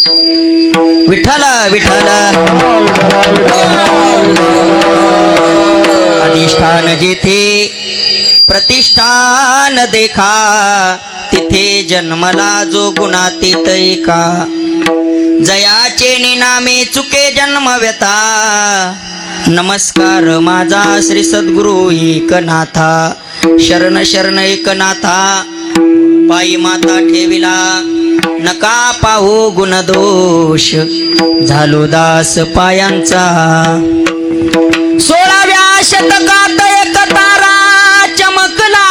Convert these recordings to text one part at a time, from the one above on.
विठ्ठल विठ्ठल अधिष्ठान जेथे प्रतिष्ठान देखा तिथे जन्मला जो गुणातीत एका जयाचे निनामे चुके जन्म व्यथा नमस्कार माझा श्री सद्गुरु एकनाथा शरण शरण एकनाथा पायी माता ठेविला नका पाहू गुणदोष झालो दास पायांचा 16व्या शतकात एक तारा चमकला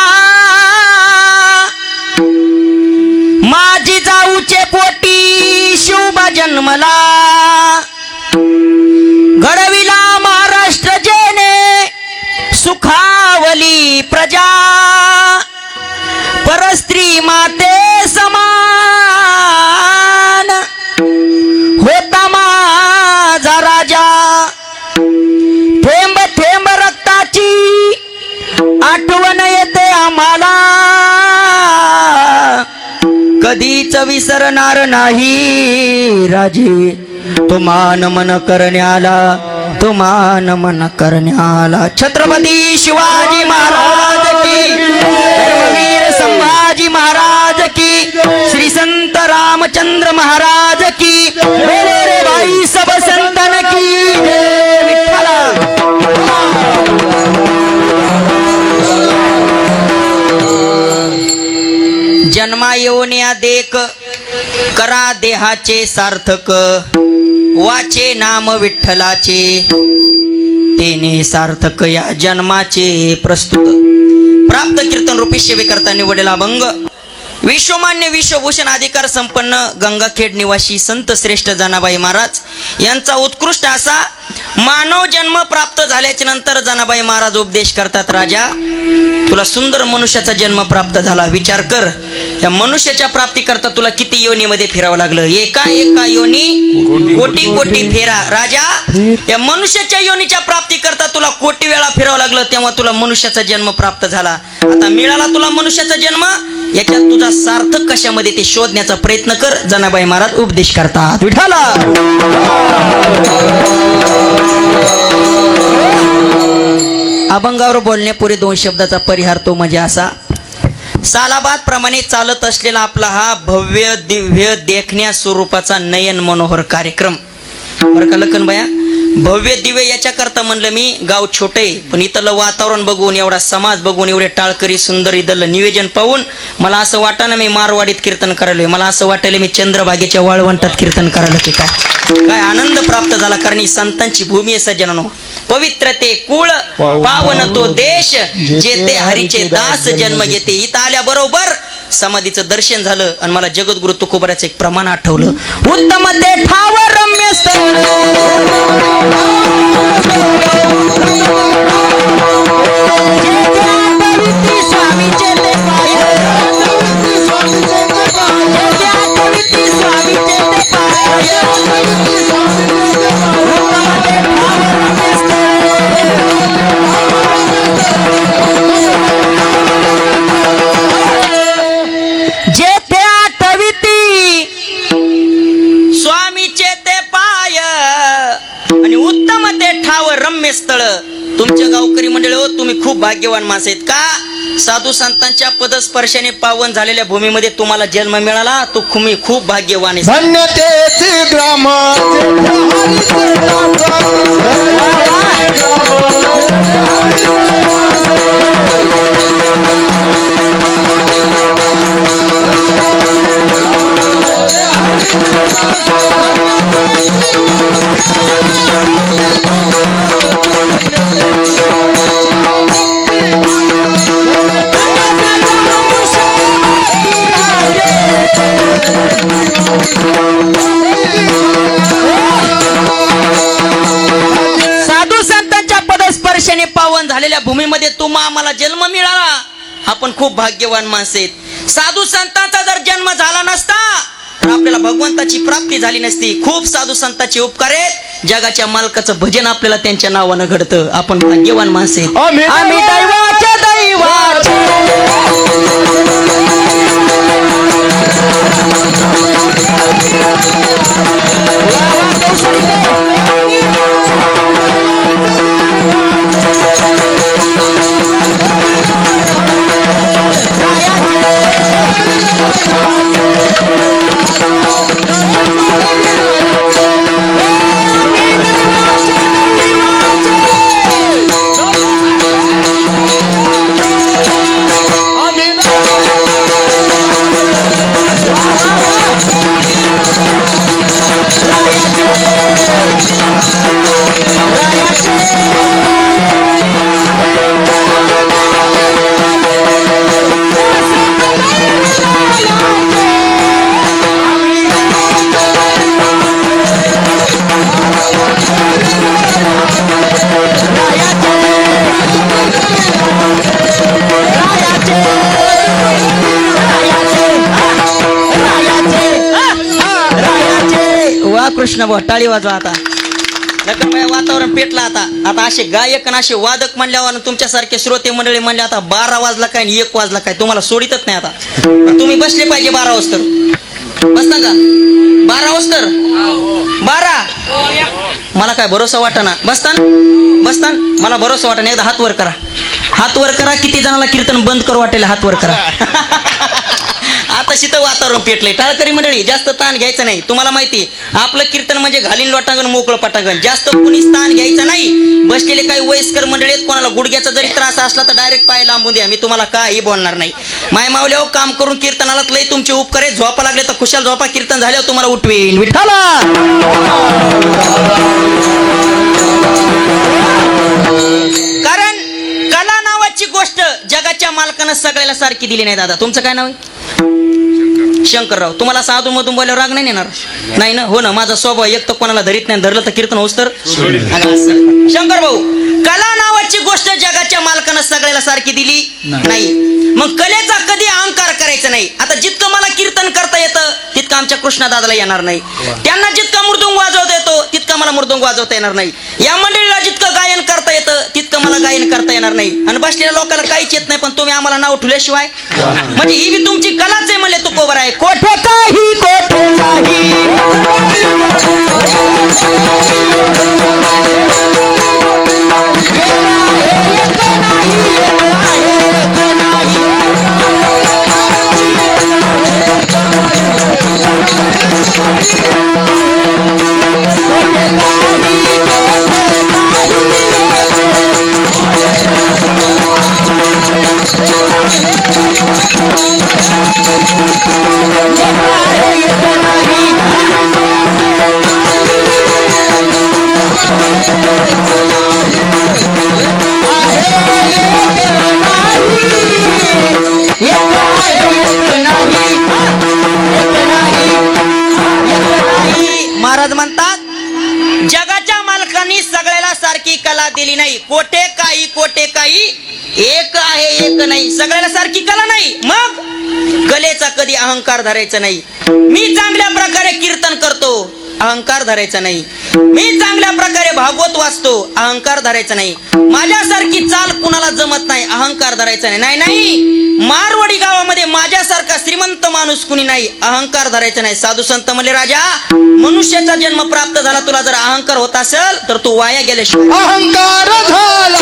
माझी जाऊचे पोटी शिवबा जन्मला घडविला महाराष्ट्र जेने सुखावली प्रजा परस्त्री माते समान होता माझा राजा थेंब थेंब रक्ताची आठवण येते आम्हाला कधीच विसरणार नाही राजे तो मान मन करण्याला तो मान मन करण्याला छत्रपती शिवाजी महाराज की धर्मवीर संभाजी महाराज की श्री संत रामचंद्र महाराज की मेरे भाई सब संतन की जय विठ्ठला जन्मा येऊन्या देख करा देहाचे सार्थक वाचे नाम विठ्ठलाचे तेने सार्थक या जन्माचे प्रस्तुत प्राप्त कीर्तन रूपी सेवेकरता निवडलेला अभंग विश्वमान्य विश्वभूषण अधिकार संपन्न गंगाखेड निवासी संत श्रेष्ठ जनाबाई महाराज यांचा उत्कृष्ट असा मानव जन्म प्राप्त झाल्याच्या नंतर जनाबाई महाराज उपदेश करतात राजा तुला सुंदर मनुष्याचा जन्म प्राप्त झाला विचार कर या मनुष्याच्या प्राप्ती करता तुला किती योनीमध्ये फिरावं लागलं एका एका योनी कोटी कोटी फेरा राजा या मनुष्याच्या योनीच्या प्राप्ती करता तुला कोटी वेळा फिरावं लागलं तेव्हा तुला मनुष्याचा जन्म प्राप्त झाला आता मिळाला तुला मनुष्याचा जन्म याच्यात तुझा सार्थक कशामध्ये ते शोधण्याचा प्रयत्न कर जनाबाई महाराज उपदेश करतात विठ्ठला अभंगावर बोलण्यापूर्वी 2 शब्दाचा परिहार तो म्हणजे असा सालाबाद प्रमाणे चालत असलेला आपला हा भव्य दिव्य देखण्या स्वरूपाचा नयन मनोहर कार्यक्रम बरं का लखनबाया भव्य दिव्य याच्याकरता म्हणलं मी गाव छोटे पण इथलं वातावरण बघून एवढा समाज बघून एवढे टाळकरी सुंदर इथलं निवेदन पाहून मला असं वाटानं मी मारवाडीत कीर्तन करायलोय मला असं वाटायला मी चंद्रभागेच्या वाळवंटात कीर्तन करायला की काय आनंद प्राप्त झाला कारण ही संतांची भूमी आहे सज्जनांनो पवित्र ते कुळ पावन तो देश जेथे हरीचे दास जन्म घेते इथं आल्याबरोबर समाधीचं दर्शन झालं आणि मला जगद्गुरु तुकोबाराचं एक प्रमाण आठवलं उत्तम ते ठाव रम्य स्थळ स्वामीचे ते पाय स्थळ तुमच्या गावकरी मंडळी हो तुम्ही खूप भाग्यवान माणसं आहेत का साधू संतांच्या पदस्पर्शाने पावन झालेल्या भूमीमध्ये तुम्हाला जन्म मिळाला तो तुम्ही खूप भाग्यवान आहे धन्य तेच ग्राम साधू संतांच्या पदस्पर्शाने पावन झालेल्या भूमीमध्ये तुम्हा आम्हाला जन्म मिळाला आपण खूप भाग्यवान माणसं आहेत साधू संतांचा जर जन्म झाला नसता तर आपल्याला भगवंताची प्राप्ती झाली नसती खूप साधू संतांचे उपकार आहेत जगाच्या मालकाचं भजन आपल्याला त्यांच्या नावानं घडतं आपण भाग्यवान माणसं आहेत आम्ही दैवाचे दैवाचे वा कृष्ण भाऊ, टाळी वाजवा आता. लग्नमय वातावरण पेटलं आता. आता असे गायक आणि असे वादक म्हणल्यावर तुमच्यासारखे श्रोते मंडळी म्हणले आता 12 वाजला काय आणि 1 वाजला काय, तुम्हाला सोडितच नाही आता. तुम्ही बसले पाहिजे 12 वाजता. बसता का 12 वाजता? 12 मला काय भरोसा वाटना. बसतान मला भरोसा वाटना. एकदा हात वर करा, हात वर करा. किती जणाला कीर्तन बंद करू वाटेल हात वर करा. आता शीत वातावरण पेटलंय. टाळकरी मंडळी जास्त ताण घ्यायचं नाही. तुम्हाला माहिती आपलं कीर्तन म्हणजे घालीन लोटांगण मोकळं पटांगण. जास्त कुणीच ताण घ्यायचं नाही. बसलेले काही वयस्कर मंडळी आहेत, कोणाला गुडघ्याचा जरी त्रास असला तर डायरेक्ट पाय लांबून द्या, मी तुम्हाला काही बोलणार नाही. माय मावल्यावर काम करून कीर्तनाला लय तुमचे उपकार आहे. झोपा लागले तर खुशाल झोपा, कीर्तन झाल्यावर तुम्हाला उठवेल. विठ्ठला कारण कला नावाची गोष्ट जगाच्या मालकानं सगळ्याला सारखी दिली नाही. दादा तुमचं काय नाव आहे? शंकरराव. तुम्हाला साधू मधून बोलावर राग नाही येणार? नाही ना? हो ना. माझा स्वभाव एक तर कोणाला धरीत नाही, धरलं तर कीर्तन होस तर. शंकर भाऊ, कला नावाची गोष्ट जगाच्या मालकानं सगळ्याला सारखी दिली नाही. मग कलेचा कधी अहंकार करायचा नाही. आता जितकं मला कीर्तन करता येतं तितकं आमच्या कृष्णदादाला येणार नाही. त्यांना जितका मृदुंग वाजवता येतो तितका मला मृदुंग वाजवता येणार नाही. या मंडळीला जितकं गायन करता येतं तितकं मला गायन करता येणार नाही. आणि बसलेल्या लोकांना काहीच येत नाही, पण तुम्ही आम्हाला नाव ठेवल्याशिवाय म्हणजे ही बी तुमची कलाच आहे म्हणले तुकोबर आहे. कोठे काही कोठे महाराज म्हणतात जगाच्या मालकांनी सगळ्याला सारखी कला दिली नाही. कोठे काही एक आहे एक नाही. सगळ्याला सारखी कला नाही. मग कलेचा कधी अहंकार धरायचा नाही. मी चांगल्या प्रकारे कीर्तन करतो, अहंकार धरायचा नाही. मी चांगल्या प्रकारे भागवत वाचतो, अहंकार धरायचा नाही. माझ्यासारखी चाल कुणाला जमत नाही, अहंकार धरायचा नाही. नाही मारवाडी गावामध्ये माझ्यासारखा श्रीमंत माणूस कुणी नाही, अहंकार धरायचा नाही. साधू संत म्हणले राजा मनुष्याचा जन्म प्राप्त झाला, तुला जर अहंकार होत असेल तर तू वाया गेल्याशिवाय अहंकार झाला.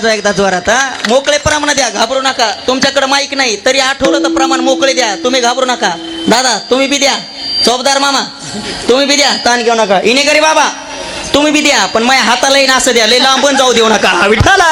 एकदा जोरात मोकळे प्रमाण द्या, घाबरू नका. तुमच्याकडे माईक नाही तरी आठवलं तर प्रमाण मोकळे द्या, तुम्ही घाबरू नका. दादा तुम्ही बी द्या, चौबदार मामा तुम्ही बी द्या, ताण घेऊ नका. इनेकरी बाबा तुम्ही बी द्या, पण माझ्या हाताला येईन असं द्या, लय लांबून जाऊ देऊ नका. विठ्ठला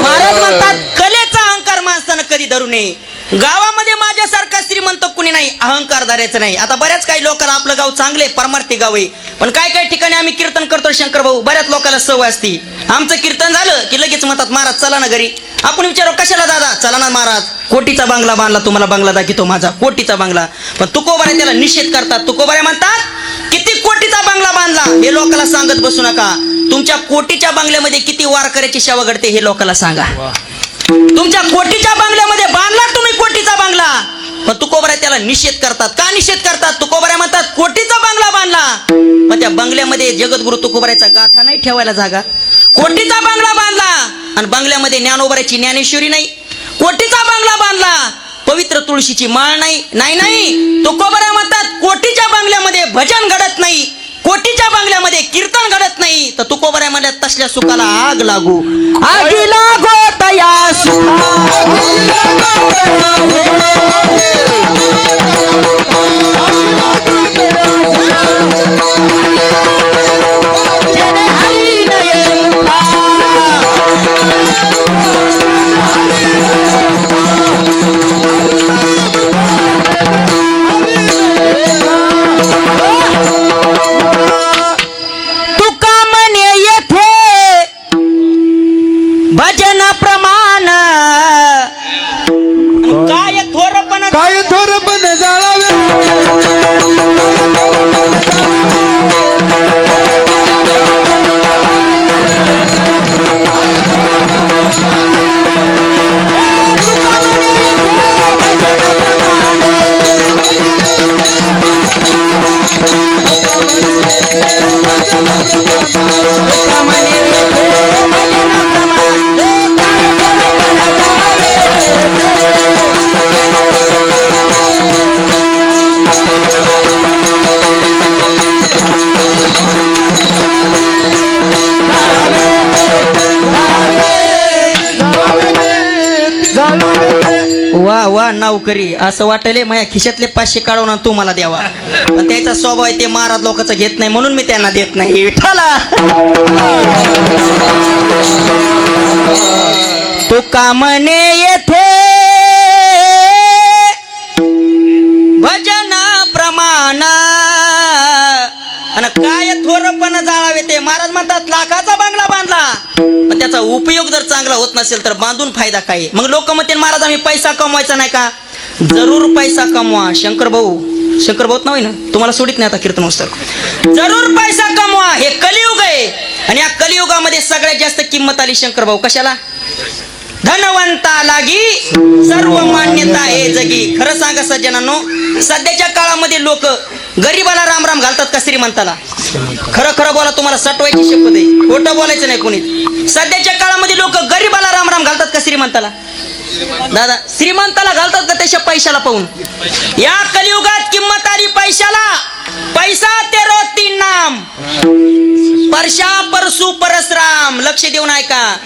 महाराज म्हणतात कलेचा अहंकार माणसानं कधी धरू नये. गावामध्ये माझ्यासारखा श्रीमंत कुणी नाही, अहंकार धरायचा नाही. आता बऱ्याच काही लोकांना आपलं गाव चांगले परमार्थी गाव आहे, पण काय काही ठिकाणी आम्ही कीर्तन करतो शंकर भाऊ, बऱ्याच लोकांना सवय असती. आमचं कीर्तन झालं की लगेच म्हणतात महाराज चला ना घरी. आपण विचारू कशाला दादा? चला ना महाराज, कोटीचा बंगला बांधला, तुम्हाला बंगला दाखवतो माझा, कोटीचा बंगला. पण तुकोबारे त्याला निषेध करतात. तुकोबारे म्हणतात किती कोटीचा बंगला बांधला हे लोकांना सांगत बसू नका. तुमच्या कोटीच्या बंगल्यामध्ये किती वारकऱ्याची सेवा घडते हे लोकांना सांगा. तुमच्या कोटीच्या बंगल्यामध्ये बांधला तुम्ही कोटीचा बंगला, पण तुकोबारे त्याला निषेध करतात. का निषेध करतात? तुकोबारे म्हणतात कोटीचा बंगला बांधला, पण त्या बंगल्यामध्ये जगद्गुरु तुकोबाऱ्याचा गाथा नाही ठेवायला जागा. कोटीचा बंगला बांधला आणि बंगल्यामध्ये ज्ञानोबराची ज्ञानेश्वरी नाही. कोटीचा बंगला बांधला, पवित्र तुळशीची माळ नाही. नाही नाही, तुकोबरा म्हणतात कोटीच्या बंगल्यामध्ये भजन घडत नाही, कोटीच्या बंगल्यामध्ये कीर्तन घडत नाही. तर तुकोबरा म्हणतात तसल्या सुखाला आग लागू, आगी लागो तया भजन प्रमाण काय थोरपण जाळावे. वा वा नौकरी, असं वाटले माझ्या खिशातले 500 काढून तू मला द्यावा. पण त्याचा स्वभाव आहे ते महाराज लोकांचं घेत नाही म्हणून मी त्यांना देत नाही. विठ्ठला तू का म्हणे येथे भजन प्रमाण आणि काय थोरपण जाळावे ते. महाराज म्हणतात लाखाचा बंगला बांधला पण त्याचा उपयोग जर चांगला होत नसेल तर बांधून फायदा काय. मग लोक म्हणतील महाराज आम्ही पैसा कमवायचा नाही का. जरूर पैसा कमवा. शंकर भाऊ ना होय ना, तुम्हाला सोडित नाही आता कीर्तन पुस्तक. जरूर पैसा कमवा, हे कलियुग आहे आणि या कलियुगामध्ये सगळ्यात जास्त किंमत आली शंकर भाऊ कशाला. धनवंता लागी सर्व मान्यता आहे जगी. खरं सांगा सज्जनांनो, सध्याच्या काळामध्ये लोक गरीबाला राम राम घालतात का श्रीमंताला. खरं खरं बोला, तुम्हाला सटवायची शपथ आहे, खोटं बोलायचं नाही कोणी. सध्याच्या काळामध्ये लोक गरीबाला राम राम घालतात का श्रीमंताला. दादा श्रीमंताला घालतात का त्याच्या पैशाला पाहून. या कलियुगात किंमत आली पैशाला. पैसा तेरो तीन नाम, परशा परसू परसराम. लक्ष देऊन ऐका,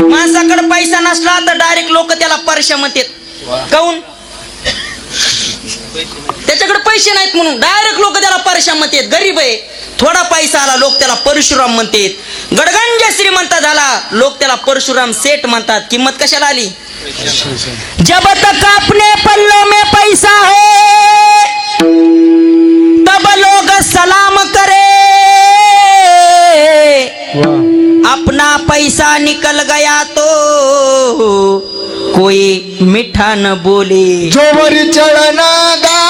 माणसाकडे पैसा नसला तर डायरेक्ट लोक त्याला परशा म्हणतात. काऊन, त्याच्याकडे पैसे नाहीत म्हणून डायरेक्ट लोक त्याला परशा म्हणतात. गरीब आहे, थोडा पैसा आला लोक त्याला परशुराम म्हणतात. गडगंज श्रीमंत झाला लोक त्याला परशुराम सेठ म्हणतात. किंमत कशाला आली. जब तक अपने पल्लों में पैसा है तब लोग सलाम करे, अपना पैसा निकल गया तो कोई मीठा न बोले. जोवर चढ़ना गा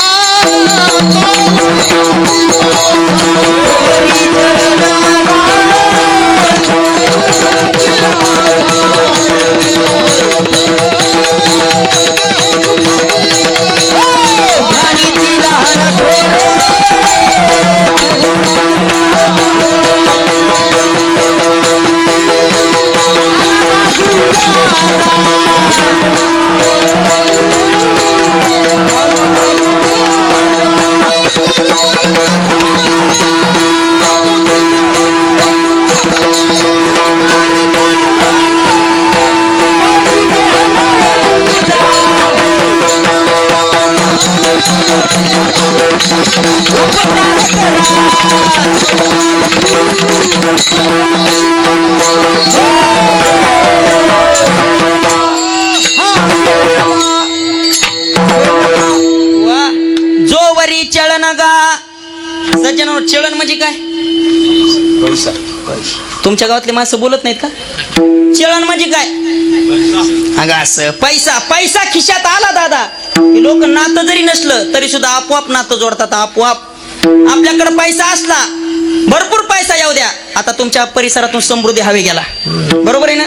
जोवरी चलन गा. सज्जनांनो, चलन म्हणजे काय. तुमच्या गावातले माणसं बोलत नाहीत का. चलन म्हणजे काय. अगं असं पैसा पैसा खिशात आला दादा, लोक नातं जरी नसलं तरी सुद्धा आपोआप नातं जोडतात. आपोआप आपल्याकडे पैसा असला, भरपूर पैसा येऊ द्या. आता तुमच्या परिसरातून समृद्धी हवे गेला, बरोबर आहे ना.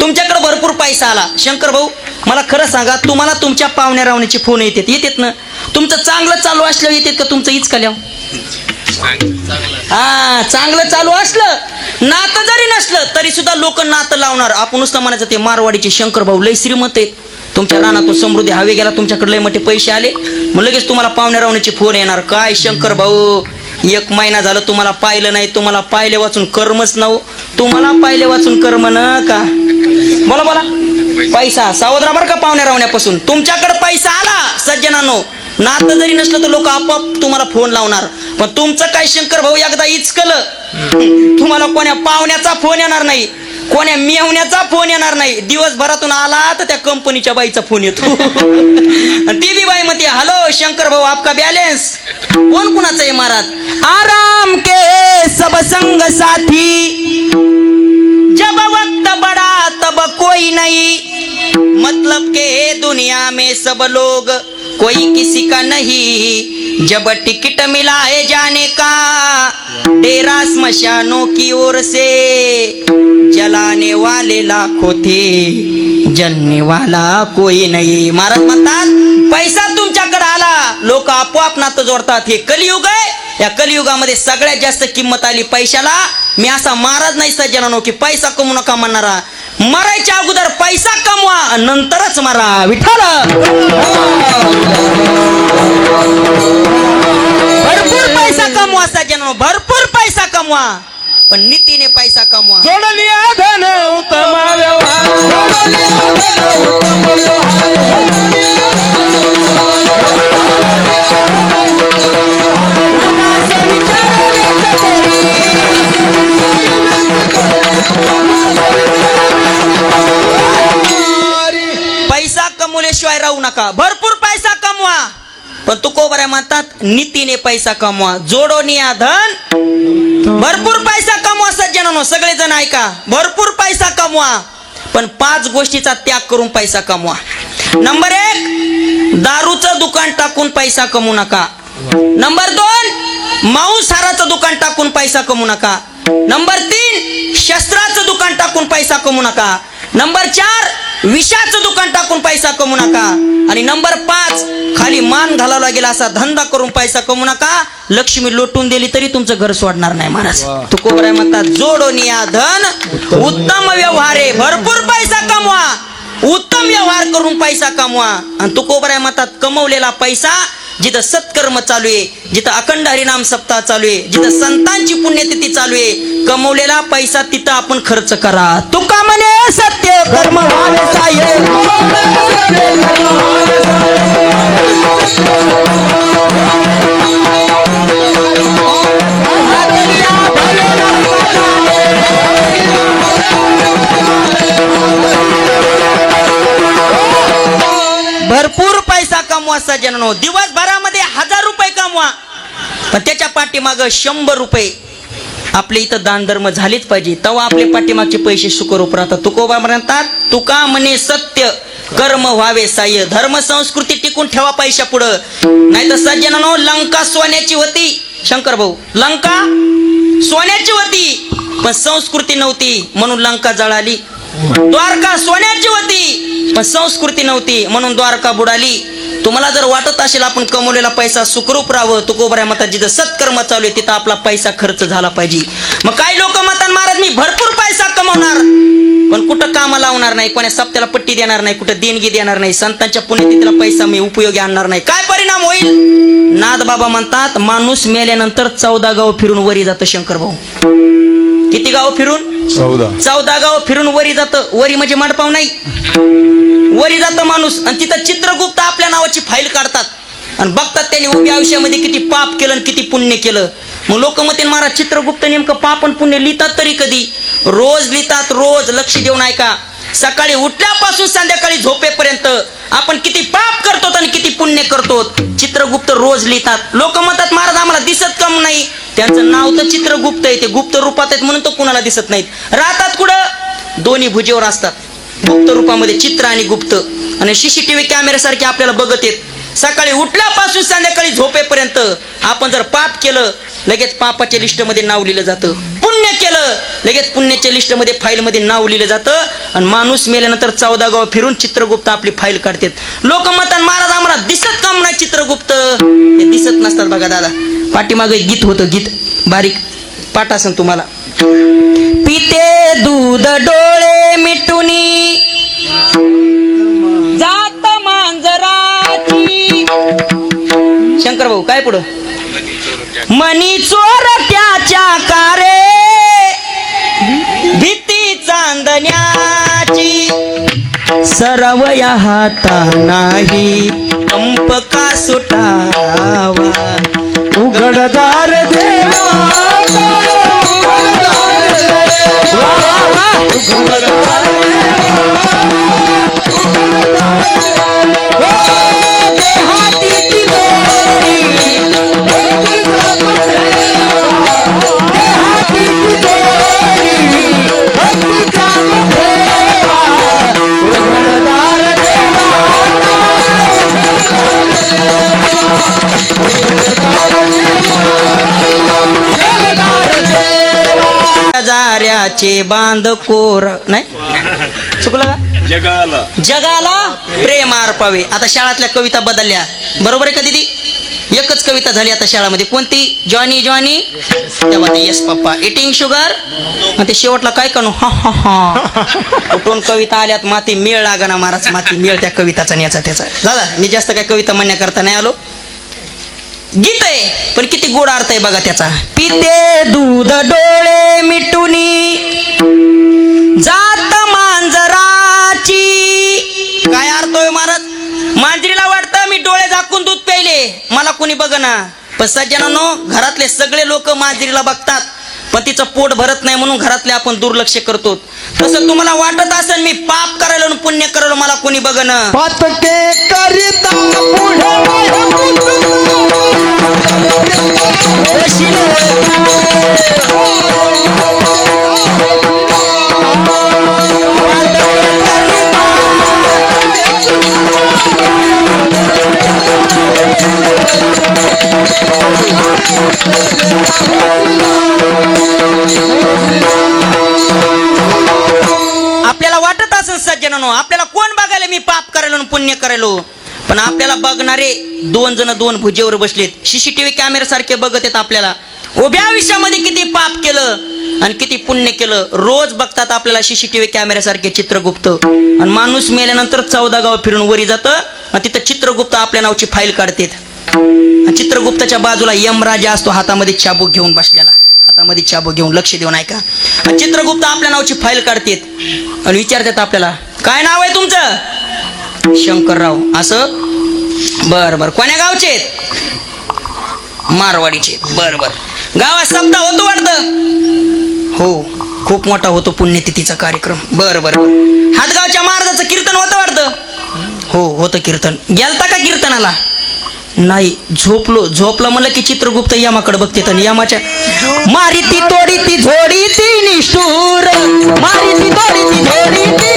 तुमच्याकडे भरपूर पैसा आला. शंकर भाऊ मला खरं सांगा, तुम्हाला तुमच्या पाहुण्या रावण्याचे फोन येतात ना. तुमचं चांगलं चालू असल्यावर येतात का तुमचं इचकल्यावर. हा, चांगलं चालू असलं, नातं जरी नसलं तरी सुद्धा लोक नातं लावणार. आपण नुसतं म्हणायचं ते मारवाडीचे शंकर भाऊ लय श्रीमंत आहेत, तुमच्या रानातून समृद्धी हवे गेला, तुमच्याकडे लय मोठे पैसे आले, मग लगेच तुम्हाला पाहुण्या रावण्याचे फोन येणार. काय शंकर भाऊ, 1 महिना झालं तुम्हाला पाहिलं नाही, तुम्हाला पाहिले वाचून कर्मच नव, तुम्हाला पाहिले वाचून कर्म न का. बोला बोला, पैसा सावधरा बरं का पाहुण्या रावण्यापासून. तुमच्याकडे पैसा आला सज्जनानो, नातं जरी नसलं तर लोक आपोआप तुम्हाला फोन लावणार. पण तुमचं काय शंकर भाऊ एकदा इचकलं, तुम्हाला कोण्या पाहुण्याचा फोन येणार नाही, कोण्या मेवण्याचा फोन येणार नाही. दिवसभरातून आला तर त्या कंपनीच्या बाईचा फोन येतो. ती बी बाई म्हणते, हॅलो शंकर भाऊ आपका बॅलेन्स. कोण कुणाचं आहे महाराज. आराम के सब संग साथी, जब वक्त बड़ा तब कोई नहीं, मतलब के दुनिया में सब लोग कोई किसी का नहीं, जब टिकट मिला है जाने का डेरा स्मशानों की ओर से, जलाने वाले लाखों थे जलने वाला कोई नहीं. महाराज म्हणतात पैसा तुमच्याकडे आला लोक आपोआप नातं जोडतात. हे कलियुग आहे, या कलियुगामध्ये सगळ्यात जास्त किंमत आली पैशाला. मी असा महाराज नाही सज्जनानो की पैसा कमवू नका म्हणणारा, मरायच्या अगोदर पैसा कमवा नंतरच मरा. विठ्ठल भरपूर पैसा कमवा सज्जनानो, भरपूर पैसा कमवा, पण नीतीने पैसा कमवा. जोडलिया धन उत्तम पैसा कमवल्याशिवाय राहू नका, भरपूर पैसा कमवा, पण तुकोबऱ्या म्हणतात नीतीने पैसा कमवा. जोडोनिया धन, भरपूर पैसा कमवा सज्जनानो, सगळेजण ऐका, भरपूर पैसा कमवा, पण 5 गोष्टीचा त्याग करून पैसा कमवा. नंबर 1, दारूचं दुकान टाकून पैसा कमवू नका. नंबर 2, मांसाहाराचं दुकान टाकून पैसा कमवू नका. नंबर 3, शस्त्राचं दुकान टाकून पैसा कमवू नका. नंबर 4, विषाचं दुकान टाकून पैसा कमवू नका. आणि नंबर 5, खाली मान घालावला गेला असा धंदा करून पैसा कमवू नका. लक्ष्मी लोटून दिली तरी तुमचं घर सोडणार नाही महाराज. तुकोबराय म्हणतात जोडोनिया धन उत्तम व्यवहारे, भरपूर पैसा कमवा, उत्तम व्यवहार करून पैसा कमवा. आणि तुकोबराय म्हणतात कमवलेला पैसा जिथं सत्कर्म चालू आहे, जिथं अखंड हरिनाम सप्ताह चालू आहे, जिथं संतांची पुण्यतिथी चालू आहे, कमवलेला पैसा तिथं आपण खर्च करा. तुका म्हणे सत्य कर्म व्हावे साये. भरपूर पैसा कमवा सज्जनांनो, दिवसभरामध्ये 1000 रुपये कमवा, पण त्याच्या पाठीमाग 100 रुपये आपले इथं दान धर्म झालेच पाहिजे, तेव्हा आपले पाठीमागचे पैसे सुखरूप राहतात. तुकोबा म्हणतात तुका म्हणे सत्य कर्म व्हावे साह्य. धर्म संस्कृती टिकून ठेवा पैशा पुढं. नाही तर सज्जनांनो, लंका सोन्याची होती शंकर भाऊ, लंका सोन्याची होती पण संस्कृती नव्हती म्हणून लंका जळाली. द्वारका सोन्याची होती पण संस्कृती नव्हती म्हणून द्वारका बुडाली. तुम्हाला जर वाटत असेल आपण कमवलेला पैसा सुखरूप राहावं, तुकोबऱ्या म्हणतात जिथं सत्कर्म चालू आहे तिथं आपला पैसा खर्च झाला पाहिजे. मग काही लोक म्हणतात महाराज मी भरपूर पैसा कमवणार पण कुठं कामा लावणार नाही, कोण्या सप्त्याला पट्टी देणार नाही, कुठं देणगी देणार नाही, संतांच्या पुण्यतिथीला पैसा मी उपयोगी आणणार नाही, काय परिणाम होईल. नाथ बाबा म्हणतात माणूस मेल्यानंतर 14 गाव फिरून वरी जातं. शंकर भाऊ किती गाव फिरून? 14 गाव फिरून वरी जातं. वरी म्हणजे मंडपाव नाही, वरी जातं माणूस आणि तिथं चित्रगुप्त आपल्या नावाची फाईल काढतात आणि बघतात त्यांनी उभ्या आयुष्यामध्ये किती पाप केलं आणि किती पुण्य केलं. मग लोक म्हणतील महाराज चित्रगुप्त नेमकं पाप आणि पुण्य लिहितात तरी कधी? रोज लिहितात, रोज लक्ष देऊन ऐका. सकाळी उठल्यापासून संध्याकाळी झोपेपर्यंत आपण किती पाप करतो आणि किती पुण्य करतो चित्रगुप्त रोज लिहितात. लोक म्हणतात महाराज आम्हाला दिसत कम नाही, त्यांचं नाव तर चित्रगुप्त आहे, ते गुप्त रूपात आहेत म्हणून तो कुणाला दिसत नाहीत. राहतात कुठं? दोन्ही भुजेवर असतात, गुप्त रूपामध्ये चित्र आणि गुप्त. आणि सीसीटीव्ही कॅमेऱ्यासारखे आपल्याला बघत येत. सकाळी उठल्यापासून संध्याकाळी झोपेपर्यंत आपण जर पाप केलं लगेच पापाच्या लिस्टमध्ये नाव लिहिलं जातं, पुण्य केलं लगेच पुण्याच्या लिस्टमध्ये फाईलमध्ये नाव लिहिलं जातं. आणि माणूस मेल्यानंतर 14 गाव फिरून चित्रगुप्त आपली फाईल काढतात. लोक म्हणतात महाराज आम्हाला दिसत काम नाही चित्रगुप्त. हे दिसत नसतात बघा दादा. पाठीमागे गीत होतं, गीत बारीक पाठ असेल तुम्हाला. पिते दूध डोळे मिटुनी जात मांजराची. शंकर भाऊ काय पुढं? मनी चोर त्याच्या कारे भीती चांदण्याची. सरवया हाता नाही कंप का सुटावा. उघडदार देवा जाऱ्याचे बांध कोर नाही चुकलं का? जगाला जगाला प्रेम अर्पावे. आता शाळातल्या कविता बदलल्या बरोबर आहे का दीदी? एकच कविता झाली आता शाळामध्ये. कोणती? जॉनी जॉनी तेव्हा ते येस पप्पा इटिंग शुगर. आणि ते शेवटला काय करू हा हा हा कुठून कविता आल्यात माती मेळ लागाना महाराज. माती मेळ त्या कविताचा आणि याचा त्याचा. दादा मी जास्त काय कविता म्हणण्याकरता नाही आलो. गीत आहे पण किती गोड अर्थ आहे बघा त्याचा. पिते दूध डोळे मिटुनी जात मांजराची. काय अर्थ होय महाराज? मांजरीला वाटतं मी डोळे झाकून दूध प्यायले मला कोणी बघना. पण सज्जनांनो घरातले सगळे लोक मांजरीला बघतात पण तिचं पोट भरत नाही म्हणून घरातले आपण दुर्लक्ष करतो. तसं तुम्हाला वाटत असेल मी पाप करायला आणि पुण्य करायला मला कोणी बघना. पातके करिता आपल्याला वाटत असेल सज्जनांनो आपल्याला कोण बघायला मी पाप करायला आणि पुण्य करायलो. पण आपल्याला बघणारे 2 जण 2 भुजेवर बसलेत. सीसीटीव्ही कॅमेरा सारखे बघत आहेत आपल्याला. उभ्या आयुष्यामध्ये किती पाप केलं आणि किती पुण्य केलं रोज बघतात आपल्याला सीसीटीव्ही कॅमेरा सारखे चित्रगुप्त. आणि माणूस मेल्यानंतर 14 गाव फिरून वरी जातं आणि तिथं चित्रगुप्त आपल्या नावची फाईल काढतात. चित्रगुप्ताच्या बाजूला यमराजा असतो हातामध्ये चाबूक घेऊन बसलेला. हातामध्ये चाबूक घेऊन लक्ष देऊन ऐका. चित्रगुप्त आपल्या नावची फाईल काढतात आणि विचारतात आपल्याला काय नाव आहे तुमचं? शंकरराव. असं बर बर. कोण्या गावचे? मारवाडीचे. बर बर. गावात सप्ताह होतो वाटतं? हो खूप मोठा होतो पुण्यतिथीचा कार्यक्रम. बर बर. हातगावच्या महाराजाचं कीर्तन होतं वाटतं? हो होतं कीर्तन. गेलता का कीर्तनाला? नाही झोपला म्हणलं की चित्रगुप्त यमाकडे बघते आणि यमाच्या मारी ती तोडी ती झोडी ती निष्ठूर. मारी ती तोडी ती झोडी ती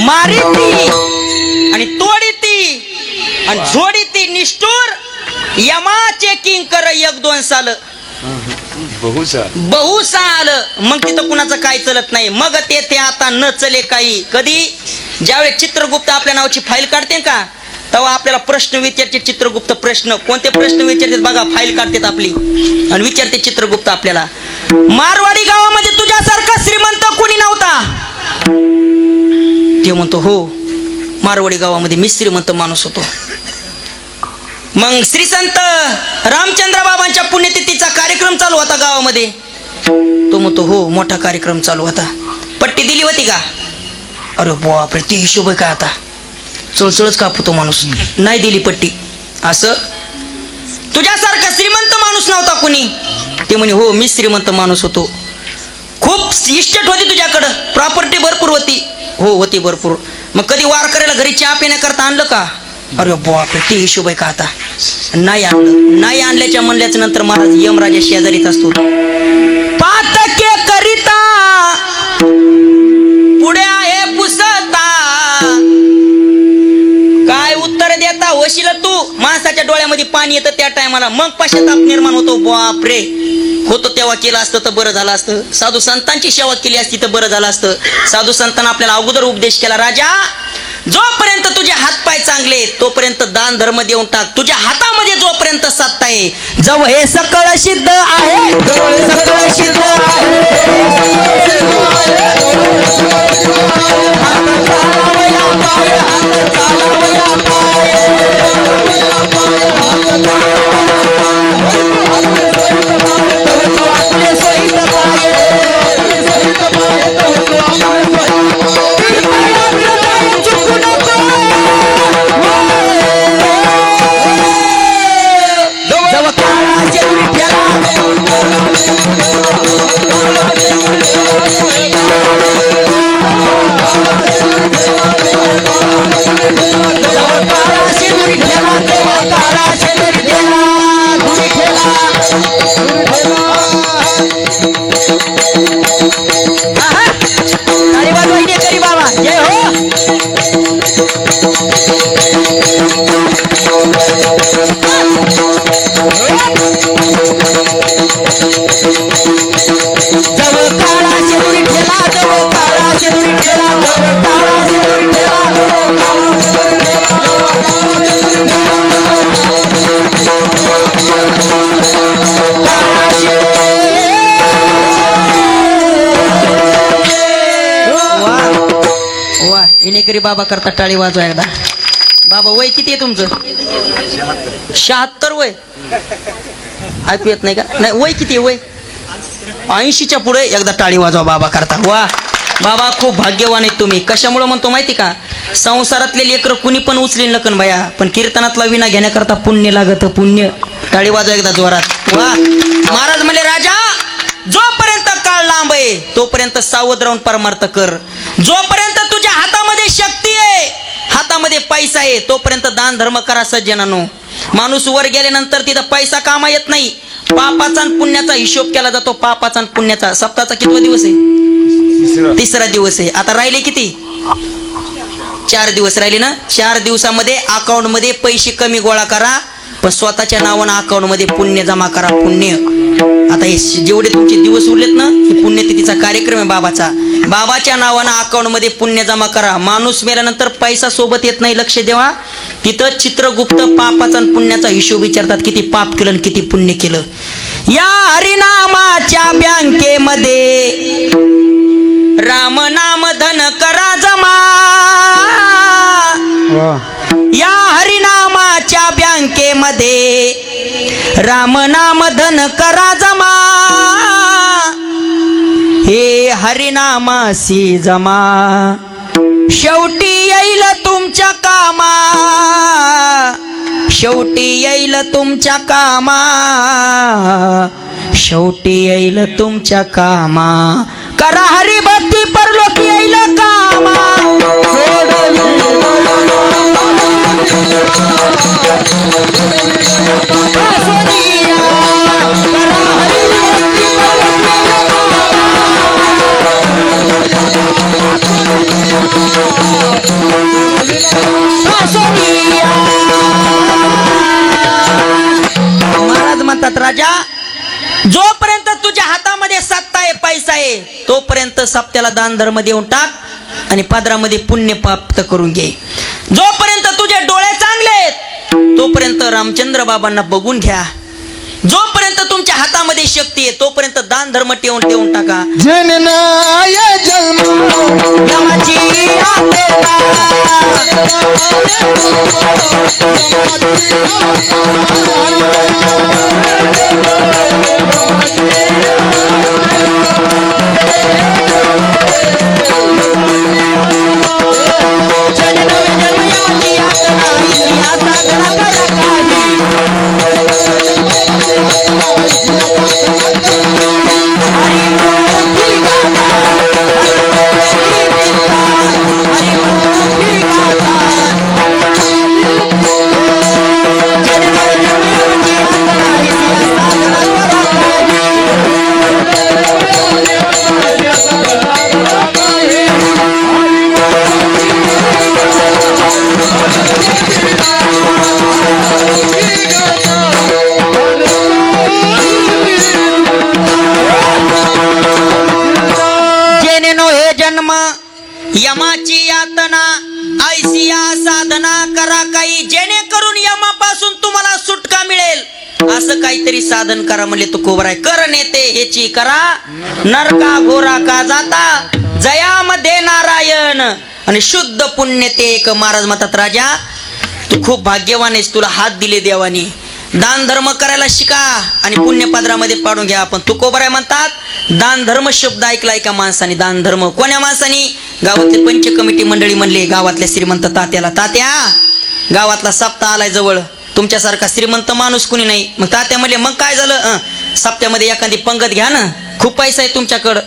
मारी ती आणि तोडी ती आणि झोडी ती निष्ठूर. यमाचे किंकर 1-2 साल बहुसा आलं मग तिथं कुणाचं काय चलत नाही. मग ते आता न चले काही. कधी ज्यावेळेस चित्रगुप्त आपल्या नावाची फाईल काढते का तेव्हा आपल्याला प्रश्न विचारते चित्रगुप्त. प्रश्न कोणते प्रश्न विचारतात बघा. फाईल काढतात आपली आणि विचारते चित्रगुप्त आपल्याला मारवाडी गावामध्ये तुझ्यासारखा श्रीमंत कोणी नव्हता? ते म्हणतो हो मारवाडी गावामध्ये मी श्रीमंत माणूस होतो. मग श्री संत रामचंद्र बाबांच्या पुण्यतिथीचा कार्यक्रम चालू होता गावामध्ये. तो म्हणतो हो मोठा कार्यक्रम चालू होता. पट्टी दिली होती का? अरे बापरे ती हिशोब आहे का आता? चळचळच कापतो माणूस. नाही दिली पट्टी. असं तुझ्यासारखा श्रीमंत माणूस नव्हता कुणी. ते म्हणे हो मी श्रीमंत माणूस होतो. खूप इस्टेट होती तुझ्याकडं, प्रॉपर्टी भरपूर होती. हो होती भरपूर. मग कधी वार करायला घरी चहा पिण्याकरता आणलं का? अरे बापरे ते हिशोब आहे का आता? नाही आणलं. नाही आणल्याच्या म्हणल्याच्या नंतर महाराज यमराजा शेजारीच असतो. पातके करिता पुढे आहे पुसता, काय उत्तर देता होशील तू? माणसाच्या डोळ्यामध्ये पाणी येतं त्या टायमाला, मग पश्चाताप निर्माण होतो. बापरे होतो तेव्हा केलं असतं तर बरं झालं असतं. साधू संतांची सेवा केली असती तर बरं झालं असतं. साधू संतांना आपल्याला अगोदर उपदेश केला, राजा जोपर्यंत तुझे हातपाय चांगले तोपर्यंत दान धर्म देऊन टाक. तुझ्या हातामध्ये जोपर्यंत सत्ता आहे, जव हे सकळ सिद्ध आहे, सकळ सिद्ध इनेकरी बाबा करता टाळी वाजवा एकदा. बाबा वय किती आहे तुमचं? 76 वय. ऐकू येत नाही का? नाही वय किती आहे वय? 80च्या पुढे एकदा टाळी वाजवा बाबा करता. वा बाबा खूप भाग्यवान आहेत तुम्ही. कशामुळे म्हणतो माहिती का? संसारातले लेकर कुणी पण उचलीन लकन बाया, पण कीर्तनातला विना घेण्याकरता पुण्य लागत. पुण्य. टाळी वाजवा एकदा जोरात. वा महाराज म्हणले राजा जोपर्यंत काळ लांब आहे तोपर्यंत सावध राहून परमार्थ कर. जोपर्यंत तुझ्या हातामध्ये शक्ती आहे, हातामध्ये पैसा आहे, तोपर्यंत दान धर्म करा सज्जनांनो. माणूस वर गेल्यानंतर तिथं पैसा कामा येत नाही. पापाचा आणि पुण्याचा हिशोब केला जातो. पापाचा आणि पुण्याचा. सप्ताहाचा कितवा दिवस आहे? तिसरा दिवस आहे. आता राहिले किती? 4 दिवस राहिले ना. 4 दिवसामध्ये अकाउंट मध्ये पैसे कमी गोळा करा, पण स्वतःच्या नावानं अकाउंट मध्ये पुण्य जमा करा. पुण्य. आता हे जेवढे तुमचे दिवस उरलेत ना, हे पुण्यतिथीचा कार्यक्रम आहे बाबाचा. बाबाच्या नावानं अकाउंट मध्ये पुण्य जमा करा. माणूस मेल्यानंतर पैसा सोबत येत नाही, लक्ष देवा. तिथं चित्रगुप्त पापाचा आणि पुण्याचा हिशोब विचारतात, किती पाप केलं आणि किती पुण्य केलं. या हरिनामाच्या बँकेमध्ये राम नाम धन करा जमा. या हरिनामाच्या बँकेमध्ये राम नाम धन करा जमा. हे हरिनामासी जमा शेवटी येईल तुमच्या कामा. शेवटी येईल तुमच्या कामा. शेवटी येईल तुमच्या कामा. करा हरिभक्ती परलोकी येईल कामा. महाराज म्हणतात राजा जोपर्यंत तुझ्या हातामध्ये सत्ता आहे, पैसा आहे, तोपर्यंत सप्त्याला दान धर्म देऊन टाक आणि पादरामध्ये पुण्य प्राप्त करून घे. जोपर्यंत तुझे डोळे चांगले आहेत तोपर्यंत रामचंद्र बाबांना बघून घ्या. जोपर्यंत तुमच्या हातामध्ये शक्ती आहे तोपर्यंत दान धर्म ठेवून टाका. जननाय जन्म यमाची आते यमाची यातना ऐसी या साधना करा काही जेणेकरून यमापासून तुम्हाला सुटका मिळेल. असं काहीतरी साधन करा म्हणले तुकोबराय. कर नेते हेची करा नरका घोरा का जाता जयामध्ये नारायण आणि शुद्ध पुण्य ते एक. महाराज म्हणतात राजा तू खूप भाग्यवान आहेस, तुला हात दिले देवानी. दान धर्म करायला शिका आणि पुण्यपदरामध्ये पाडून घ्या. पण तुकोबराय म्हणतात दान धर्म शब्द ऐकलाय का माणसाने? दान धर्म कोण्या माणसानी? गावातले पंच कमिटी मंडळी म्हणले गावातल्या श्रीमंत तात्याला, तात्या गावातला सप्ताह आलाय जवळ, तुमच्यासारखा श्रीमंत माणूस कुणी नाही. मग तात्या म्हणले मग काय झालं? सप्त्यामध्ये एखादी पंगत घ्या ना, खूप पैसा आहे तुमच्याकडं.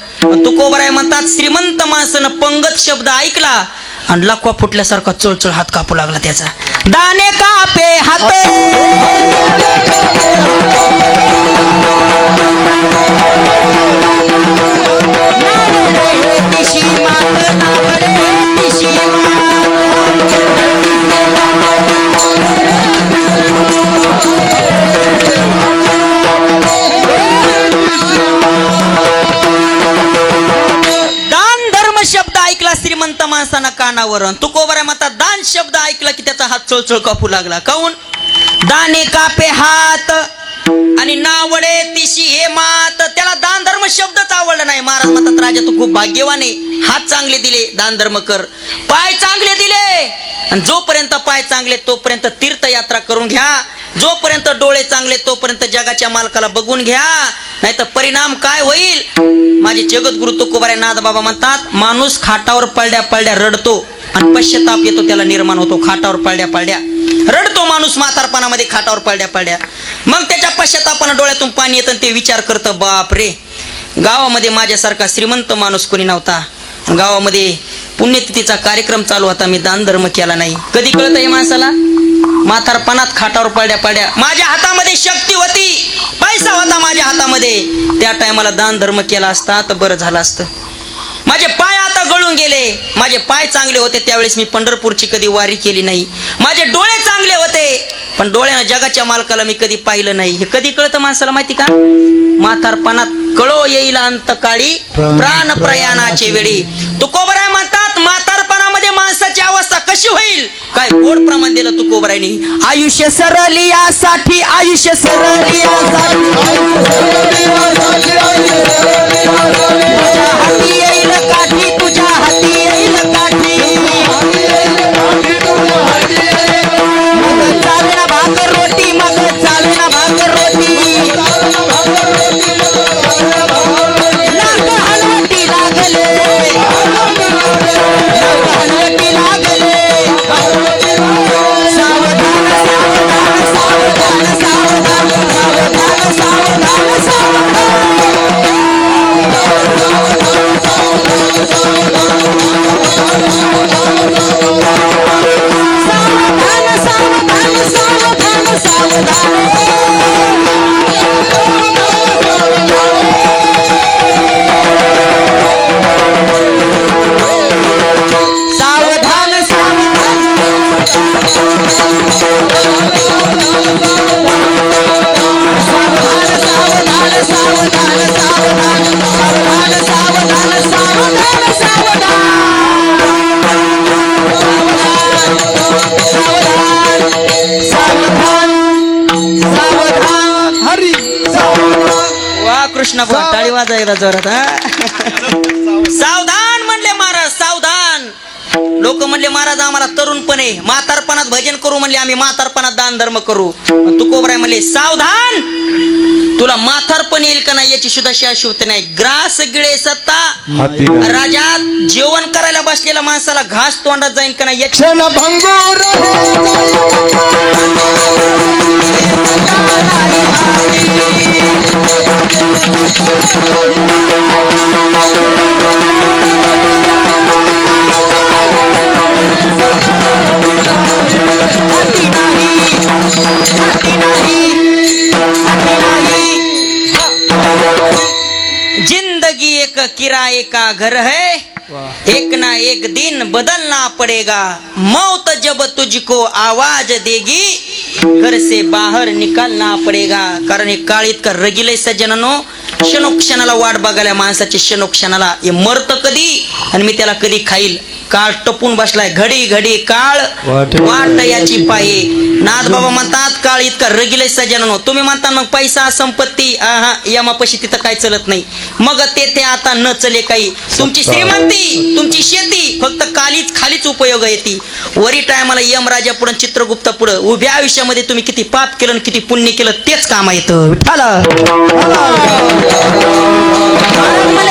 तुकोबराय म्हणतात श्रीमंत माणसानं पंगत शब्द ऐकला आणि लखवा फुटल्यासारखा चळचळ हात कापू लागला त्याचा. दाने कापे हात श्रीमंत माणसानं कानावर. तुकोबराय म्हणतात दान शब्द ऐकला की त्याचा हात चळचळ कापू लागला. काऊन? दाने कापे हात आणि नावडे तिशी हे मात. त्याला दान धर्म शब्दच आवडला नाही. महाराज म्हणतात राजा तू खूप भाग्यवान आहे, हात चांगले दिले दान धर्म कर, पाय चांगले दिले आणि जोपर्यंत पाय चांगले तोपर्यंत तीर्थयात्रा करून घ्या, जोपर्यंत डोळे चांगले तोपर्यंत जगाच्या मालकाला बघून घ्या, नाही तर परिणाम काय होईल? माझे जगद्गुरु तुकोबराय नाथ बाबा म्हणतात माणूस खाटावर पळड्या पळड्या रडतो आणि पश्चाताप येतो त्याला निर्माण होतो. खाटावर पळड्या पळड्या रडतो माणूस म्हातारपणामध्ये खाटावर पळड्या पळड्या, मग त्याच्या पश्चातापानं डोळ्यातून पाणी येतं आणि ते विचार करतं बाप रे गावामध्ये माझ्यासारखा श्रीमंत माणूस कोणी नव्हता, गावामध्ये पुण्यतिथीचा कार्यक्रम चालू होता, मी दान धर्म केला नाही. कधी कळत आहे माणसाला? म्हातारपणात खाटावर पळड्या पळड्या. माझ्या हातामध्ये शक्ती होती, पैसा होता माझ्या हातामध्ये, त्या टायमाला दान धर्म केला असता तर बरं झालं असतं. माझे पाय आता गळून गेले, माझे पाय चांगले होते त्यावेळेस मी पंढरपूरची कधी वारी केली नाही. माझे डोळे चांगले होते पण डोळ्यानं जगाच्या मालकाला मी कधी पाहिलं नाही. हे कधी कळतं माणसाला माहिती का? म्हातारपणात कळो येईल अंतकाळी प्राण प्रयाणाचे वेळी. तुकोबराय म्हणतात म्हातारपणामध्ये माणसाची अवस्था कशी होईल? काय गोड प्रमाण दिलं तुकोबरायनी. आयुष्य सरळ यासाठी, आयुष्य सरळ यासाठी, तुझ्या हाती येईल काठी, तुझ्या हाती येईल काठी, मग चाले ना भाकर रोटी, मग चाले ना भाकर रोटी, हलवटी लागले, हलवटी लागले, सावधान सावधान सावधान सावधान सावधान सावधान सावधान. कृष्ण टाळी वाजायला जोरात. सावधान म्हणले महाराज, सावधान. लोक म्हणले महाराज आम्हाला तरुणपणे म्हातारपणात भजन करू म्हणले, आम्ही म्हातारपणात दान धर्म करू. तुकोबराय म्हणले सावधान, तुला म्हातारपण येईल का नाही याची सुद्धा शाश्वत नाही. ग्रास गिळे सत्ता राजा, जेवण करायला बसलेल्या माणसाला घास तोंडात जाईल का नाही याची जिंदगी एक किराए का घर है, एक ना एक दिन बदलना पड़ेगा, मौत जब तुझको आवाज देगी घर से बाहर निकालना पड़ेगा. कारण हे काळ इतका रगिलय सज्जनानो, क्षणोक्षणाला वाट बघायला माणसाची, क्षणोक्षणाला हे मरत कधी आणि मी त्याला कधी खाईल. काळ टपून बसलाय, घडी घडी काळ वाट याची पायी. नाथ बाबा म्हणतात काळ इतका रगिलय सज्जनानो. तुम्ही म्हणता मग पैसा संपत्ती यमापशी तिथं काय चलत नाही. मग ते आता न चले काही. तुमची श्रीमंती तुमची शेती फक्त खालीच उपयोग येते. वरी टायमाला यमराजा पुढे चित्रगुप्ता पुढे उभ्या आयुष्यामध्ये तुम्ही किती पाप केलं किती पुण्य केलं तेच काम येतं.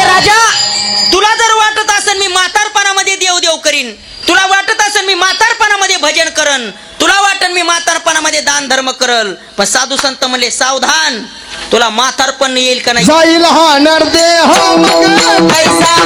राजा तुला जर वाटत असेल मी म्हातारपणामध्ये देव करीन, तुला वाटत असेल मी म्हातारपणामध्ये भजन करन, तुला वाटन मी म्हातारपणामध्ये दान धर्म करल, पण साधू संत म्हणले सावधान, तुला म्हातारपण येईल का नाही. जाईल हा नरदेह पैसा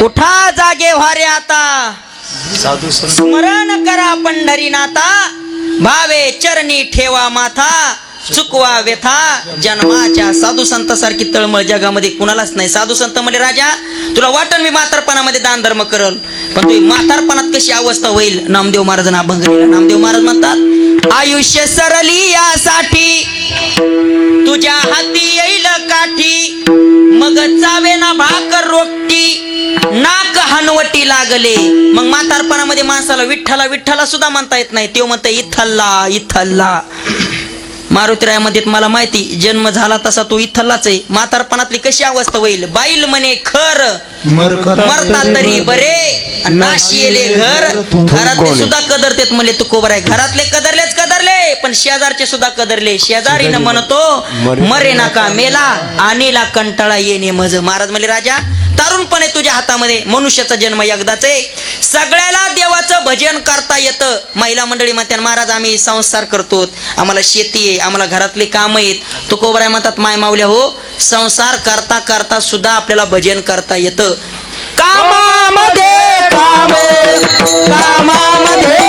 उठा जागे व्हारे आता, साधू स्मरण करा पंढरीनाथा, भावे चरणी ठेवा माथा, चुकवा व्यथा जन्माच्या. साधू संत सारखी तळमळ जगामध्ये कुणालाच नाही. साधू संत म्हणले राजा तुला वाटन मी म्हातारपणामध्ये दान धर्म करल, पण तुझी म्हातारपणात कशी अवस्था होईल. नामदेव महाराजांना अभंग लिहिला. नामदेव महाराज म्हणतात आयुष्य सरली यासाठी तुझ्या हाती येईल काठी, मग चावे ना भाकर रोटी, नाक हनवटी लागले. मग म्हातारपणामध्ये माणसाला विठ्ठला सुद्धा म्हणता येत नाही. तो म्हणतो इथल्ला इथल्ला. मारुतीरायामध्ये मला माहिती जन्म झाला तसा तो इथलाच आहे. म्हातारपणातली कशी अवस्था होईल. बाईल म्हणे खर मरता तरी बरे, नाशी येले घर, घरातले सुद्धा कदरतेत म्हणले तू कोबर आहे. घरातले कदरले पण शेजारचे सुद्धा कदरले. शेजारीनं म्हणतो मरे नका मेला, आणीला कंटाळा येणे मज. महाराज म्हणले राजा तरुणपणे तुझ्या हातामध्ये, मनुष्याचा जन्म एकदाच आहे, सगळ्याला देवाचं भजन करता येतं. महिला मंडळी म्हणतात महाराज आम्ही संसार करतो, आम्हाला शेती आहे, आम्हाला घरातले काम आहेत. तुकोबराय म्हणतात माय मावल्या हो, संसार करता करता सुद्धा आपल्याला भजन करता येतं. कामामध्ये काम, कामामध्ये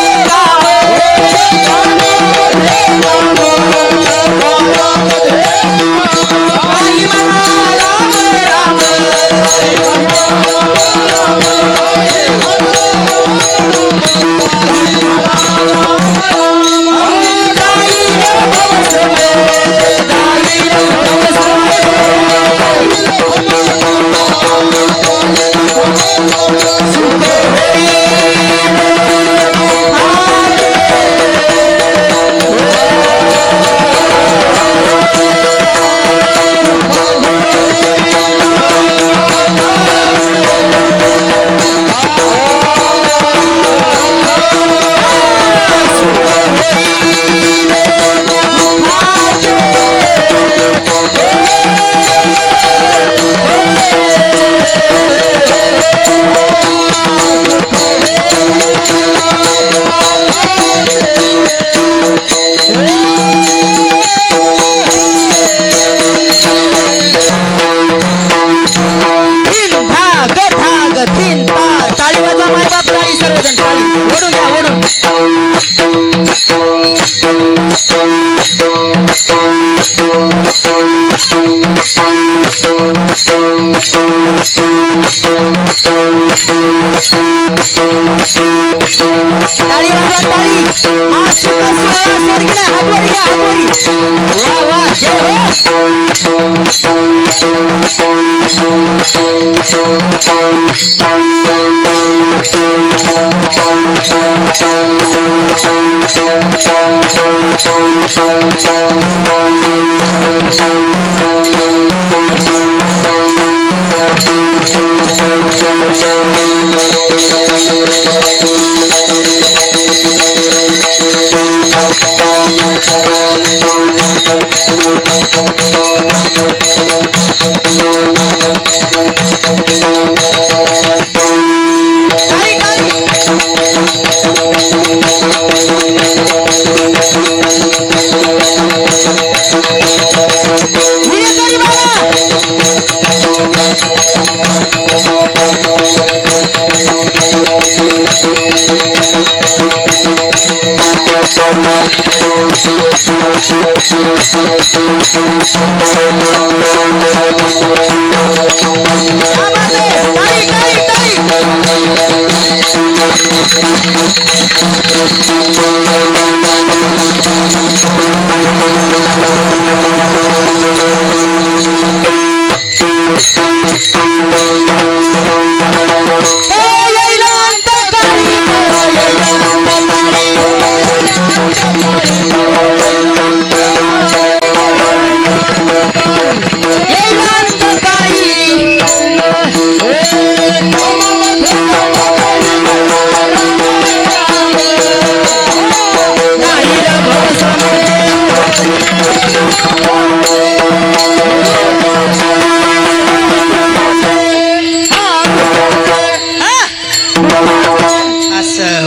Thank you.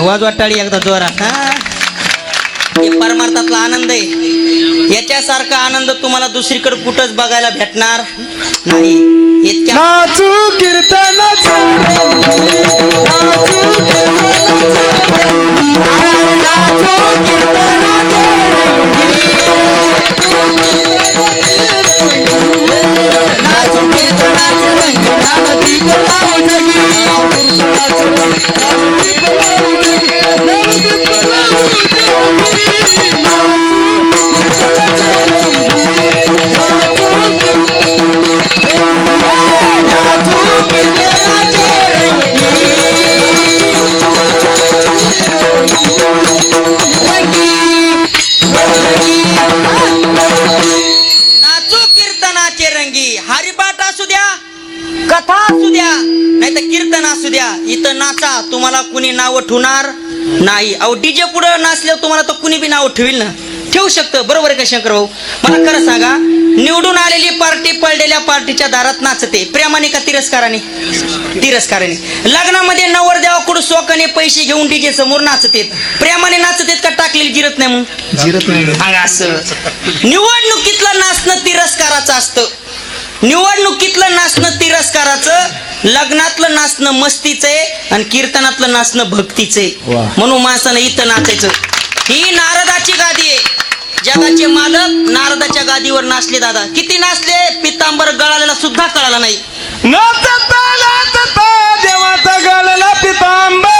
वाजवा टाळी एकदा जोरात. हे परमार्थातला आनंद आहे. याच्यासारखा आनंद तुम्हाला दुसरीकडे कुठंच बघायला भेटणार नाही. इतक्या नाचू कीर्तनाचे हरिपाठ असू द्या, कथा असू द्या, नाही तर कीर्तन असू द्या, इथं नाचा. तुम्हाला कुणी नाव ठेवणार नाही. अहो डीजे पुढे नाचल्यावर तुम्हाला तर कुणी बी नाव ठेवील ना, ठेवू शकतं. बरोबर आहे का शंकर भाऊ? मला खरं सांगा, निवडून आलेली पार्टी पडलेल्या पार्टीच्या दारात नाचते. प्रेमाने का तिरस्काराने? तिरस्काराने. लग्नामध्ये नवरदेवाकडून सोकाने पैसे घेऊन डीजे समोर नाचतेत. प्रेमाने नाचतेत का टाकलेली जिरत नाही मग? जिरत नाही. असं निवडणुकीतलं नाचणं तिरस्काराचं असतं. निवडणुकीतलं नाचणं तिरस्काराचं, लग्नातलं नाचणं मस्तीचं आहे आणि कीर्तनातलं नाचणं भक्तीचं आहे. म्हणून माणसानं इथं नाचायचं. ही नारदाची गादी आहे. जगाचे मालक नारदाच्या गादीवर नाचले. दादा किती नाचले, पितांबर गळालेला सुद्धा कळाला नाही. नाचता नाचता देवाचा गळला पितांबर.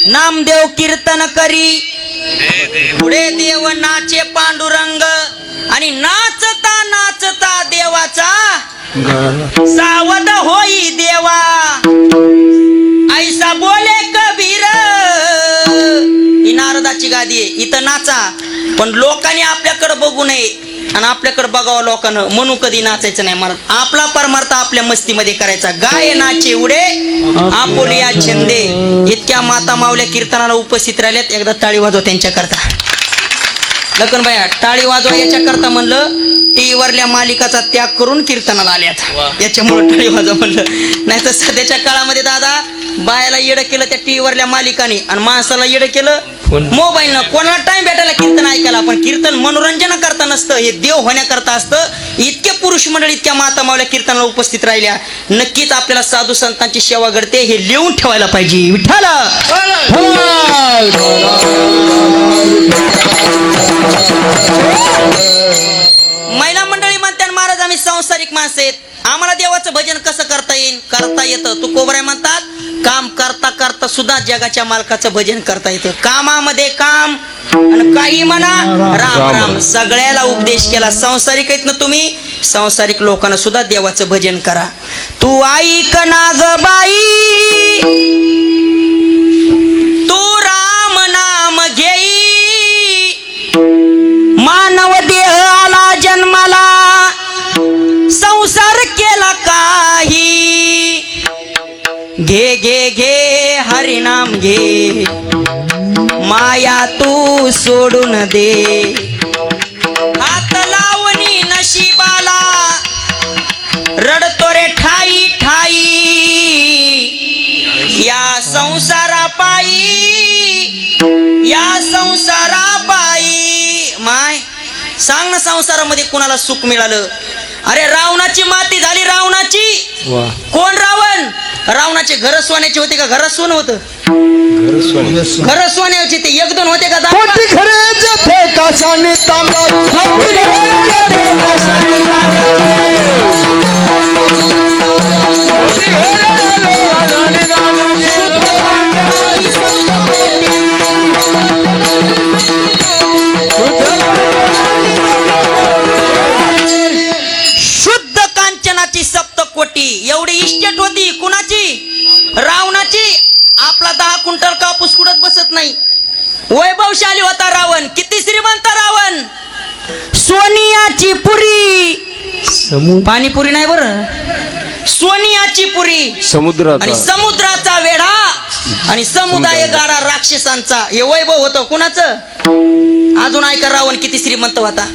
नामदेव कीर्तन करी, पुढे देव नाचे पांडुरंग, आणि नाचता नाचता देवाचा सावध होई देवा. ऐसा बोले कबीर. ही नारदाची गादी आहे. इथं नाचा, पण लोकांनी आपल्याकडे बघू नये आणि आपल्याकडे बघावं लोकांना, म्हणून कधी नाचायचं नाही. मला आपला परमार्थ आपल्या मस्तीमध्ये करायचा. गाय नाचे उडे आपुलिया छंदे. इतक्या माता मावल्या कीर्तनाला उपस्थित राहिल्यात. एकदा टाळी वाजवा त्यांच्याकरता. लखन बाया टाळी वाजवा याच्याकरता म्हणलं, टी वरल्या मालिकाचा त्याग करून कीर्तनाला आल्यात, याच्यामुळे टाळी वाजवा म्हणलं. नाही तर सध्याच्या काळामध्ये दादा बायाला येडं केलं त्या टी वरल्या मालिकाने, आणि माणसाला येडं केलं मोबाईलनं. कोणाला टाइम भेटायला कीर्तन ऐकायला? पण कीर्तन मनोरंजना करता नसतं, हे देव होण्याकरता असतं. इतके पुरुष मंडळी, इतक्या माता मावल्या कीर्तनाला उपस्थित राहिल्या. नक्कीच आपल्याला साधू संतांची सेवा घडते, हे लिहून ठेवायला पाहिजे. विठ्ठल महिला मंडळी म्हणतात, महाराज आम्ही सांसारिक माणसं आहेत, आम्हाला देवाचं भजन कसं करता येईल? करता येतं. तू कोबराय म्हणतात, काम करता करता सुद्धा जगाच्या मालकाचं भजन करता येतं. कामामध्ये काम आणि काही म्हणा राम राम, सगळ्याला उपदेश केला. सांसारिक आहेत ना तुम्ही, सांसारिक लोकांना सुद्धा देवाचं भजन करा. तू ऐक ना ग बाई, तू राम नाम घेई, मानव देह आला जन्माला, संसार केला काही, घे घे घे हरिनाम घे, माया तू सोडून दे. हात लावणी नशिबाला रडतो रे ठाई ठाई, या संसारा पायी, या संसारा पायी. माय सांग ना, संसारामध्ये कोणाला सुख मिळालं? अरे रावणाची माती झाली, रावणाची. कोण रावण? रावणाचे घर सोन्याचे होते का घरात सोनं होतं? घर सोन्याचे ते एक दोन होते का? शुद्ध कांचनाची सप्तकोटी एवढी इस्टेट होती. कुणाची? रावणाची. आपला 10 क्विंटल कापूस कुठत बसत नाही. वैभवशाली होता रावण. किती श्रीमंत रावण. सोनियाची पुरी, पाणीपुरी नाही बरं, सोनियाची पुरी, समुद्राचा आणि समुद्राचा वेढा आणि समुदाय गाडा राक्षसांचा. हे वैभव होतं कुणाचं? अजून ऐका रावण किती श्रीमंत होता.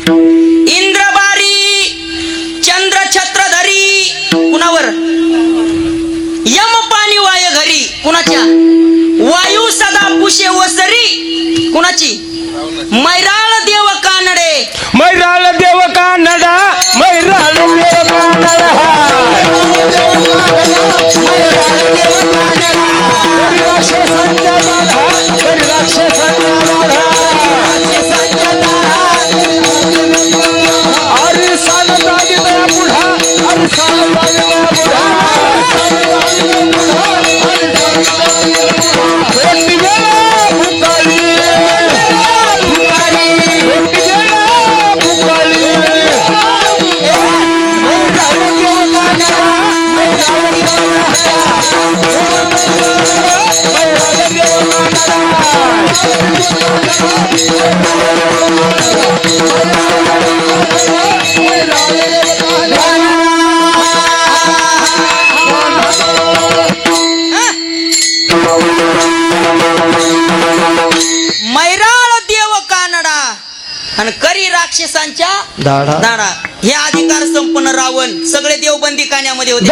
इंद्रबारी चंद्र छत्रधरी कुणावर? यम पाणी वाय घरी कुणाच्या? वायू सदा पुषे वसरी कुणाची? मैराळ देव कानडे, मैराळ देव कानडा, मैराळ देव आणि करी राक्षसांच्या दाडा. हे अधिकार संपन्न रावण. सगळे देवबंदी कान्यामध्ये होते.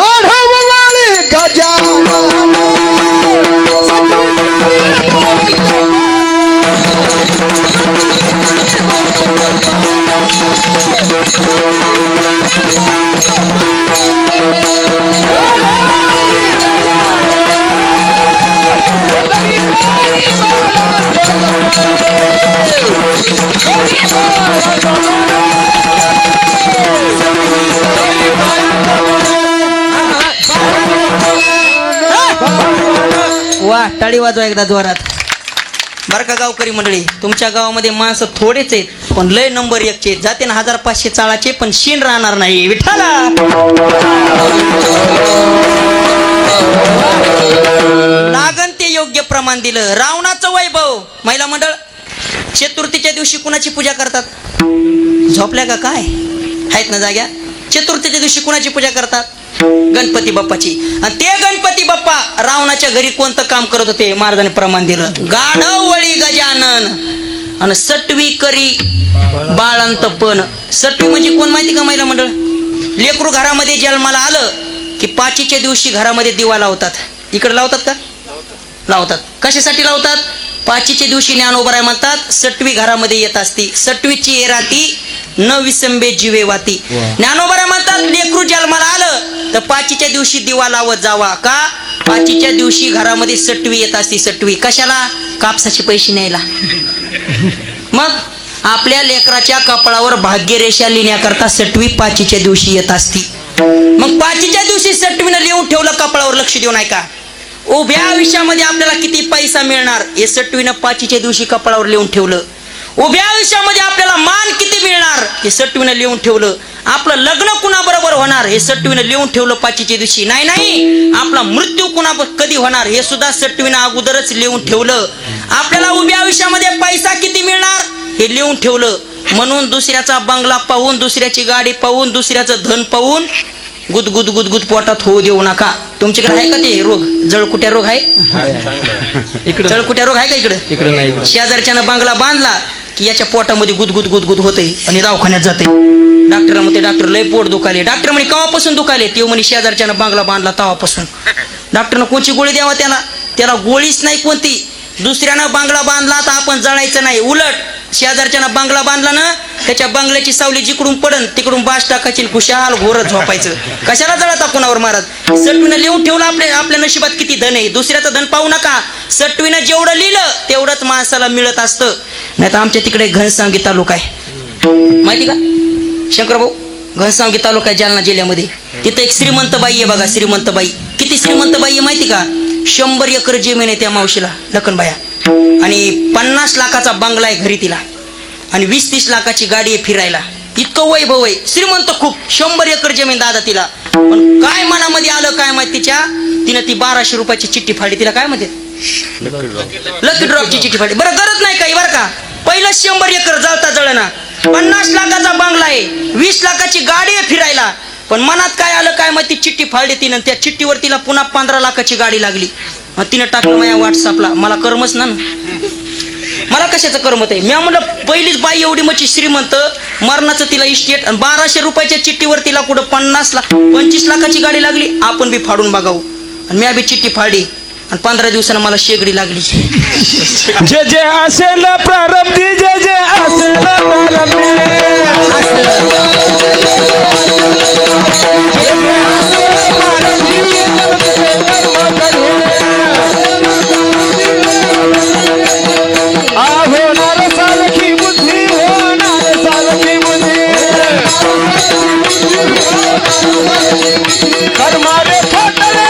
वा, टाळी वाजवा एकदा जोरात. बरं का गावकरी मंडळी, तुमच्या गावामध्ये माणसं थोडेच आहेत पण लय नंबर 1चे. जाते ना 1500 चाळाचे पण शीण राहणार नाही. विठ्ठला लागन ते योग्य प्रमाण दिलं. रावणाचं वैभव. महिला मंडळ चतुर्थीच्या दिवशी कुणाची पूजा करतात? झोपल्या का काय? आहेत ना जाग्या? चतुर्थीच्या दिवशी कुणाची पूजा करतात? गणपती बाप्पाची. आणि ते गणपती बाप्पा रावणाच्या घरी कोणतं काम करत होते? महाराजांनी प्रमाण दिलं. गाढवळी गजानन आणि सटवी करी बाळंतपण. सटवी म्हणजे कोण माहिती का महिला मंडळ? लेकरू घरामध्ये जन्माला आलं की पाचीच्या दिवशी घरामध्ये दिवा लावतात. इकडे लावतात का? लावतात. कशासाठी लावतात? पाचीच्या दिवशी ज्ञानोबराय म्हणतात सटवी घरामध्ये येत असती. सटवीची येराती न विसंबे जीवे वाती. ज्ञानोबराय म्हणतात लेकरू जन्माला आलं तर पाचीच्या दिवशी दिवा लावत जावा. का? पाचीच्या दिवशी घरामध्ये सटवी येत असती. सटवी कशाला? कापसाचे पैसे न्यायला. मग आपल्या लेकराच्या कपाळावर भाग्यरेषा लिहिण्याकरता सटवी पाचीच्या दिवशी येत असती. मग पाचीच्या दिवशी सटवीनं लिहून ठेवलं कपाळावर. लक्ष देऊ नका. उभ्या आयुष्यामध्ये आपल्याला किती पैसा मिळणार हे सटवीनं पाचीच्या दिवशी कपाळावर लिहून ठेवलं. उभ्या आयुष्यामध्ये आपल्याला मान किती मिळणार हे सटवीनं लिहून ठेवलं. आपलं लग्न कुणाबरोबर होणार हे सटवीनं लिहून ठेवलं पाचीच्या दिवशी. नाही, आपला मृत्यू कुणाबरोबर कधी होणार हे सुद्धा सटवीनं अगोदरच लिहून ठेवलं. आपल्याला उभ्या आयुष्यामध्ये पैसा किती मिळणार हे लिहून ठेवलं. म्हणून दुसऱ्याचा बंगला पाहून, दुसऱ्याची गाडी पाहून, दुसऱ्याचं धन पाहून गुदगुद गुदगुद पोटात होऊ देऊ नका. तुमच्याकडे आहे का ते रोग, जळकुट्या रोग आहे? जळकुट्या रोग आहे का इकडे नाही. शेजारच्यानं बंगला बांधला की याच्या पोटामध्ये गुदगुद गुदगुद होते आणि दवाखान्यात जाते. डॉक्टर म्हणते डॉक्टर लय पोट दुखाले. डॉक्टर म्हणे केव्हापासून दुखाले? ते म्हणे शेजारच्यानं बंगला बांधला तेव्हापासून. डॉक्टरनं कोणची गोळी द्यावा त्याला गोळीच नाही कोणती. दुसऱ्यानं बंगला बांधला तर आपण जळायचं नाही, उलट शेजारच्यानं बंगला बांधला ना त्याच्या बंगल्याची सावली जिकडून पडन तिकडून बास टाकायची, खुशाल घोरत झोपायचं. कशाला जळता कुणावर महाराज? सटवीनं लिहून ठेवलं आपल्या नशिबात किती धन आहे. दुसऱ्याचं धन पाहू नका. सटवीनं जेवढं लिहिलं तेवढंच माणसाला मिळत असतं. नाही तर आमच्या तिकडे घनसावंगी तालुका आहे, माहिती का शंकर भाऊ? घनसावंगी तालुका आहे जालना जिल्ह्यामध्ये. तिथं एक श्रीमंत बाई आहे बघा. श्रीमंत बाई, किती श्रीमंत बाई आहे माहिती का? 100 एकर जमीन आहे त्या मावशीला, लखनबाया. आणि 50 लाखाचा बंगला आहे घरी तिला. आणि 20-30 लाखाची गाडी आहे फिरायला. इतकं वैभव आहे, श्रीमंत खूप. 100 एकर जमीन दादा तिला. पण काय मनामध्ये आलं काय माहिती तिच्या, तिनं ती 1200 रुपयाची चिठ्ठी फाडली. तिला काय म्हणते? लकी ड्रॉपची चिठ्ठी फाडली. बरं गरज नाही काही बरं का. पहिलं 100 एकर जळता जळना, 50 लाखाचा बंगला आहे, 20 लाखाची गाडी आहे फिरायला. पण मनात काय आलं काय माहिती, चिठ्ठी फाडली तिनं. त्या चिठ्ठीवर तिला पुन्हा 15 लाखाची गाडी लागली. मग तिनं टाकलं माझ्या व्हॉट्सअपला. मला करमच ना, मला कशाचं करमत आहे? मी म्हणलं पहिलीच बाई एवढी मच्छी श्रीमंत, मरणाचं तिला इस्टेट, आणि 1200 रुपयाच्या चिठ्ठीवर तिला कुठं 25 लाखाची गाडी लागली. आपण बी फाडून बघावं. आणि मी बी चिठ्ठी फाडली आणि 15 दिवसानं मला शेगडी लागली. जे जे असेल प्रारब्धी, जे जे असेल प्रारब्धी. होणार सारखी बुद्धी, होणार सारखी बुद्धी. कर्मारे फाटले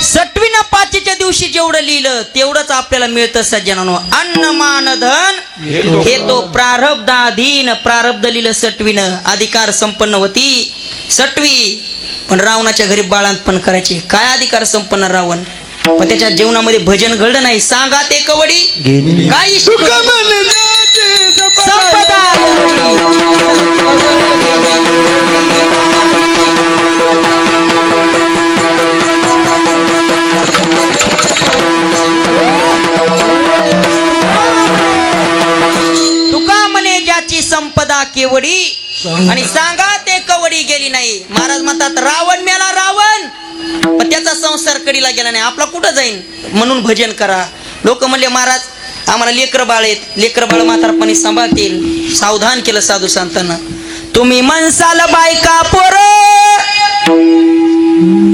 सटवीनं पाचीच्या दिवशी जेवढं लिहिलं तेवढंच आपल्याला मिळतं सज्जनानो. अन्न मान धन हे तो प्रारब्धाधीन. प्रारब्ध लिहिलं सटवीनं. अधिकार संपन्न होती सटवी, पण रावणाच्या घरी बाळांतपण करायची. काय अधिकार संपन्न रावण, पण त्याच्या जीवनामध्ये भजन घडलं नाही. सांगा ते कवडी काय संपदा. तुका म्हणे ज्याची संपदा केवडी, आणि सांगा ते कवडी गेली नाही. महाराज म्हणतात रावण मेला रावण, पण त्याचा संसार कडीला गेला नाही. आपला कुठं जाईन? म्हणून भजन करा. लोक म्हणले महाराज आम्हाला लेकर बाळ आहेत, लेकर बाळ म्हातारपणी सांभाळतील. सावधान केलं साधू संतांना. तुम्ही मनसाल बायका पोर,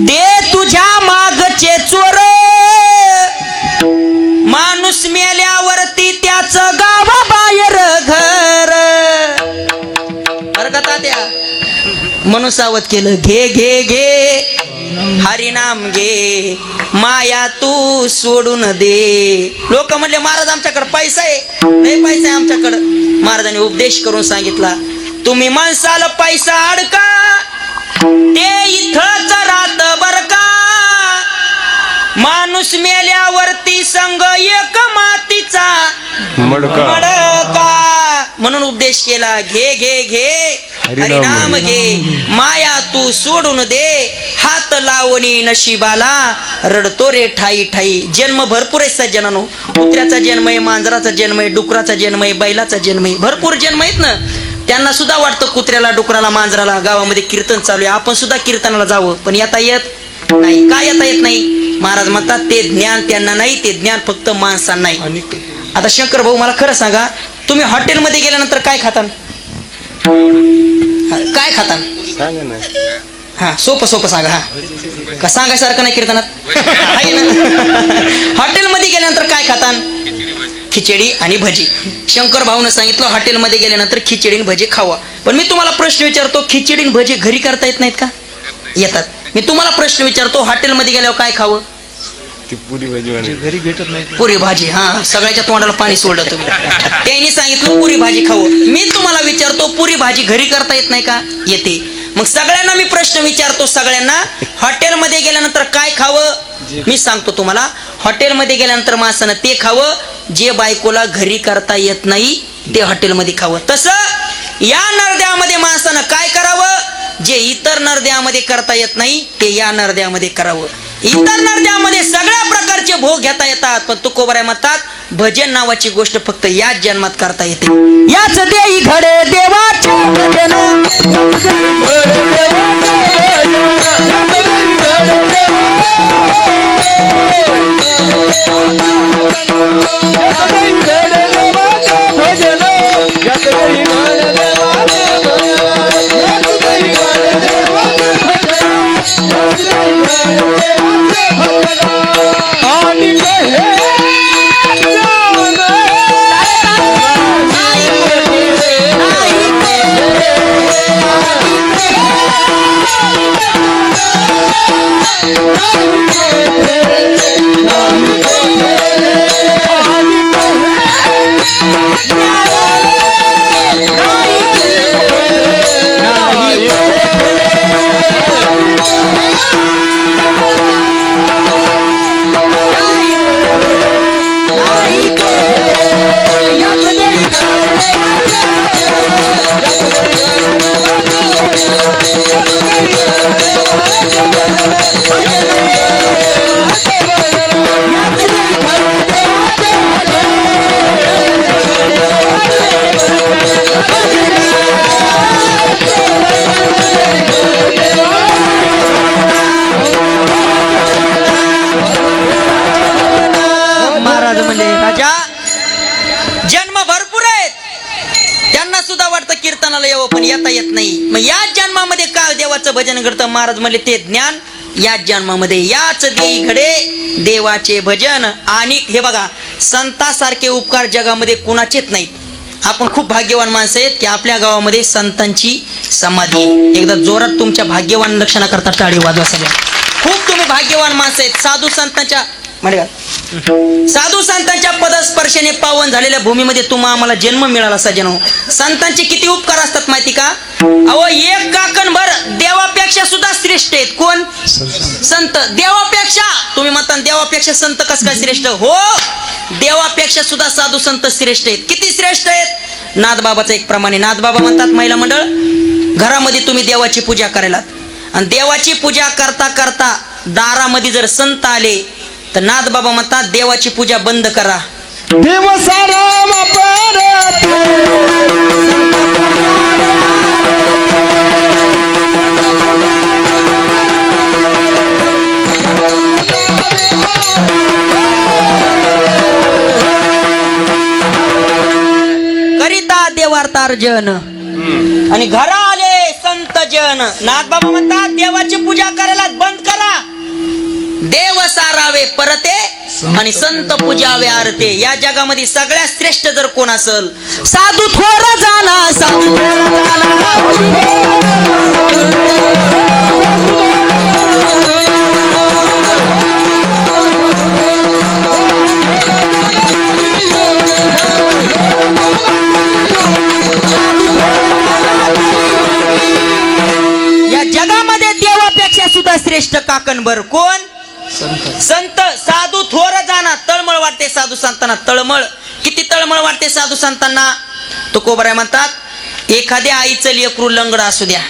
ते तुझ्या मागचे चोर. माणूस मेल्यावरती त्याच गावा बाहेर घर. बरं का तात्या, म्हणून सावध केलं. घे घे घे हरिनाम घे, माया तू सोडून दे. लोक म्हणले महाराज आमच्याकडे पैसा आहे, नाही पैसा आहे आमच्याकडे. महाराजांनी उपदेश करून सांगितला, तुम्ही माणसाला पैसा अडका, ते इथंच राहत बर का. माणूस मेल्यावरती संग एक मातीचा मडका. म्हणून उपदेश केला. घे घे घे हरिनाम घे, माया तू सोडून दे. हात लावणी नशिबाला, रडतो रे ठाई ठाई. जन्म भरपूर आहे सज्जनानो. कुत्र्याचा जन्म आहे, मांजराचा जन्म आहे, डुकराचा जन्म आहे, बैलाचा जन्म आहे. भरपूर जन्म आहेत ना. त्यांना सुद्धा वाटतं कुत्र्याला, डुकराला, मांजराला गावामध्ये कीर्तन चालू आहे, आपण सुद्धा कीर्तनाला जावं. पण येता येत नाही. काय येता येत नाही? महाराज म्हणतात ते ज्ञान त्यांना नाही, ते ज्ञान फक्त माणसांना नाही. आता शंकर भाऊ मला खरं सांगा, तुम्ही हॉटेलमध्ये गेल्यानंतर काय खाता? काय खाता? हा सोपं सोपं सांगा. हा का सांगायसारखं नाही कीर्तनात? हॉटेलमध्ये गेल्यानंतर काय खाता? खिचडी आणि भजी. शंकर भाऊनं सांगितलं हॉटेलमध्ये गेल्यानंतर खिचडी आणि भजी खावा. पण मी तुम्हाला प्रश्न विचारतो, खिचडी आणि भजी घरी करता येत नाहीत का? येतात. मी तुम्हाला प्रश्न विचारतो, हॉटेलमध्ये गेल्यावर काय खावं? ती पुरी भाजी घरी भेटत नाही. पुरी भाजी, हा सगळ्याच्या तोंडाला पाणी सोडलं तुम्ही. त्यांनी सांगितलं पुरी भाजी खाऊ. मी तुम्हाला विचारतो, पुरी भाजी घरी करता येत नाही का? येते. मग सगळ्यांना मी प्रश्न विचारतो, सगळ्यांना हॉटेलमध्ये गेल्यानंतर काय खावं? मी सांगतो तुम्हाला, हॉटेलमध्ये गेल्यानंतर माणसानं ते खावं जे बायकोला घरी करता येत नाही, ते हॉटेलमध्ये खावं. तसं या नरद्यामध्ये माणसानं काय करावं? जे इतर नरद्यामध्ये करता येत नाही ते या नरद्यामध्ये करावं. इतर नरद्यामध्ये सगळ्या प्रकारचे भोग घेता येतात, पण तुकोबराय म्हणतात भजन नावाची गोष्ट फक्त याच जन्मात करता येते. याच देई घडे देवाचे भजन, पण येता येत नाही. मग याच जन्मामध्ये काय देवाचं भजन करतं? महाराज म्हणले ते ज्ञान याच जन्मामध्ये. याच देई घडे देवाचे भजन. आणि हे बघा, संतासारखे उपकार जगामध्ये कुणाचेच नाहीत. आपण खूप भाग्यवान माणसं आहेत की आपल्या गावामध्ये संतांची समाधी. एकदा जोरात तुमच्या भाग्यवान लक्षणा करता टाळी वाजवा सगळ्या. खूप तुम्ही भाग्यवान माणसं आहेत. साधू संतांच्या पदस्पर्शाने पावन झालेल्या भूमीमध्ये तुम्हा आम्हाला जन्म मिळाला सजनो. संतांचे किती उपकार असतात माहिती का? अहो, एक काकणभर देवापेक्षा सुद्धा श्रेष्ठ आहेत. कोण? संत. देवापेक्षा. तुम्ही म्हणता देवापेक्षा संत कस काय श्रेष्ठ? हो, देवापेक्षा सुद्धा साधू संत श्रेष्ठ आहेत. किती श्रेष्ठ आहेत? नाथबाबाचा एक प्रमाणे. नाथबाबा म्हणतात, महिला मंडळ घरामध्ये तुम्ही देवाची पूजा करायला, आणि देवाची पूजा करता करता दारामध्ये जर संत आले तर नाथबाबा म्हणतात देवाची पूजा बंद करा. देव साराम करिता देवार्तार्जन, आणि घरा आले संत जन. नाथबाबा म्हणतात देवाची पूजा करायला बंद करा. देव सारावे परते आणि संत पूजावे आरते. या जगामध्ये सगळ्यात श्रेष्ठ जर कोण असेल, साधू थोर झाला, साधू या जगामध्ये देवापेक्षा सुद्धा श्रेष्ठ काकणभर कोण? संत. साधू थोर जाणार. तळमळ वाटते साधू संतांना. तळमळ, किती तळमळ वाटते साधू संतांना? तुकोबराय म्हणतात एखाद्या आईचं लेकरू लंगड असू द्या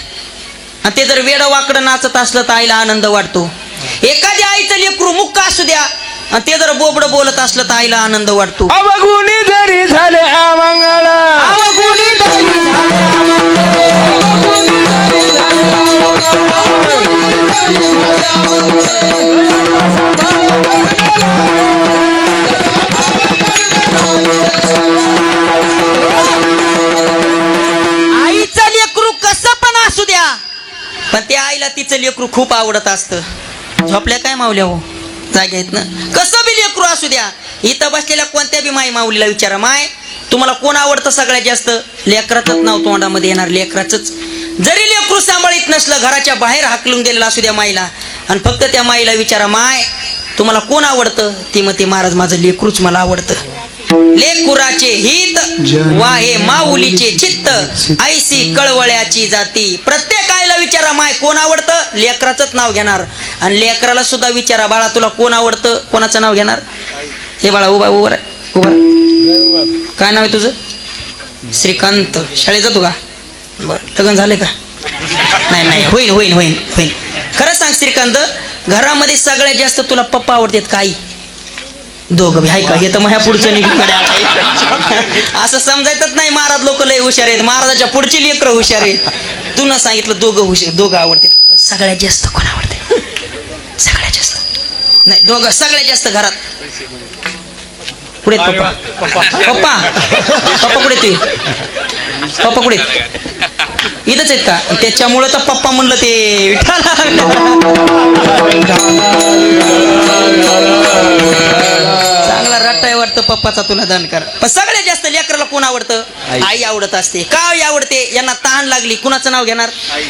आणि ते जर वेड वाकडं नाचत असलं तर आईला आनंद वाटतो. एखाद्या आईचं लेकरू मुक्क असू द्या आणि ते जर बोबड बोलत असलं तर आईला आनंद वाटतो. अवगुणी जरी झाले अमंगळ, अवगुणी जरी आईचं लेकरू कसं पण असू द्या, पण त्या आईला तिचं लेकरू खूप आवडत असतं. झोपल्या काय मावल्या हो? जागे आहेत ना? कसं बी लेकरू असू द्या. इथं बसलेल्या कोणत्या बी माई माऊलीला विचारा, माय तुम्हाला कोण आवडतं सगळ्यात जास्त? लेकराचंच नाव तोंडामध्ये येणार, लेकराचंच. जरी लेकरू सांभाळीत नसलं, घराच्या बाहेर हाकलून गेलेला असू द्या माईला, आणि फक्त त्या माईला विचारा, माय तुम्हाला कोण आवडतं? ती म्हणते महाराज माझं लेकरूच मला आवडतं. लेकुराचे हित वाहे माऊलीचे चित्त, ऐसी कळवळ्याची जाती. प्रत्येक आईला विचारा माय कोण आवडतं? लेकराचंच नाव घेणार. आणि लेकराला सुद्धा विचारा बाळा तुला कोण आवडतं? कोणाचं नाव घेणार? हे बाळा उभा उभा उभा. काय नाव आहे तुझं? श्रीकांत. शाळेत जातो का? बरं. लग्न झाले का? नाही नाही, होईल होईल होईल होईल. खरं सांग श्रीकांत, घरामध्ये सगळ्यात जास्त तुला पप्पा आवडतात का आई? दोघं आहे का? हे तर माझ्या पुढचं निघकडे असं समजायचंच नाही. महाराज लोक लय हुशार आहेत. महाराजाच्या पुढची लेकरं हुशार आहेत. तू न सांगितलं दोघं हुशार, दोघं आवडते. सगळ्यात जास्त कोण आवडते? सगळ्यात जास्त नाही, दोघं सगळ्यात जास्त घरात. पुढे पप्पा पप्पा पप्पा कुठे? ते पप्पा कुठे? इथंच आहेत का? त्याच्यामुळं तर पप्पा म्हणलं ते चांगला रट्टाय वाटतं पप्पाचा तुला दान कर. पण सगळ्यात जास्त लेकराला कोण आवडतं? आई आवडत असते. का आई आवडते? यांना तहान लागली कुणाचं नाव घेणार?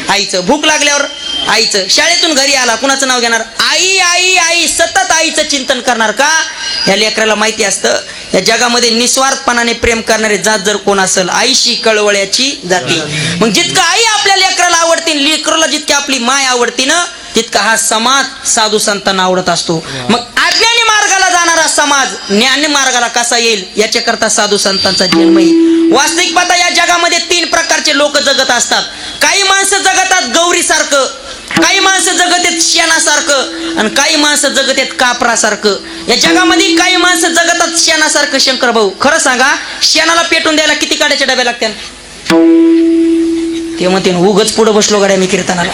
आईचं. भूक लागल्यावर आईचं. शाळेतून घरी आला कुणाचं नाव घेणार? आई आई आई. सतत आईचं चिंतन करणार. का? या लेकराला माहिती असतं या जगामध्ये निस्वार्थपणाने प्रेम करणारे जात जर कोण असेल, आईशी कळवळ्याची जाती. मग जितकं आई आपल्या लेकराला आवडते, लेकराला जितकी आपली माय आवडती ना, तितका हा समाज साधू संतांना आवडत असतो. मग अज्ञानी मार्गाला जाणारा समाज ज्ञानी मार्गाला कसा येईल याच्याकरता साधू संतांचा जन्म येईल. वास्तविक पाहता या जगामध्ये 3 प्रकारचे लोक जगत असतात. काही माणसं जगतात गौरीसारखं, काही माणसं जगत आहेत शेणासारखं, आणि काही माणसं जगत आहेत कापरासारखं. या जगामध्ये काही माणसं जगतात शेणासारखं. शंकर भाऊ खरं सांगा, शेणाला पेटून द्यायला किती काड्याच्या डब्या लागतात? ते म्हणते उगच पुढे बसलो गाड्या मी कीर्तनाला.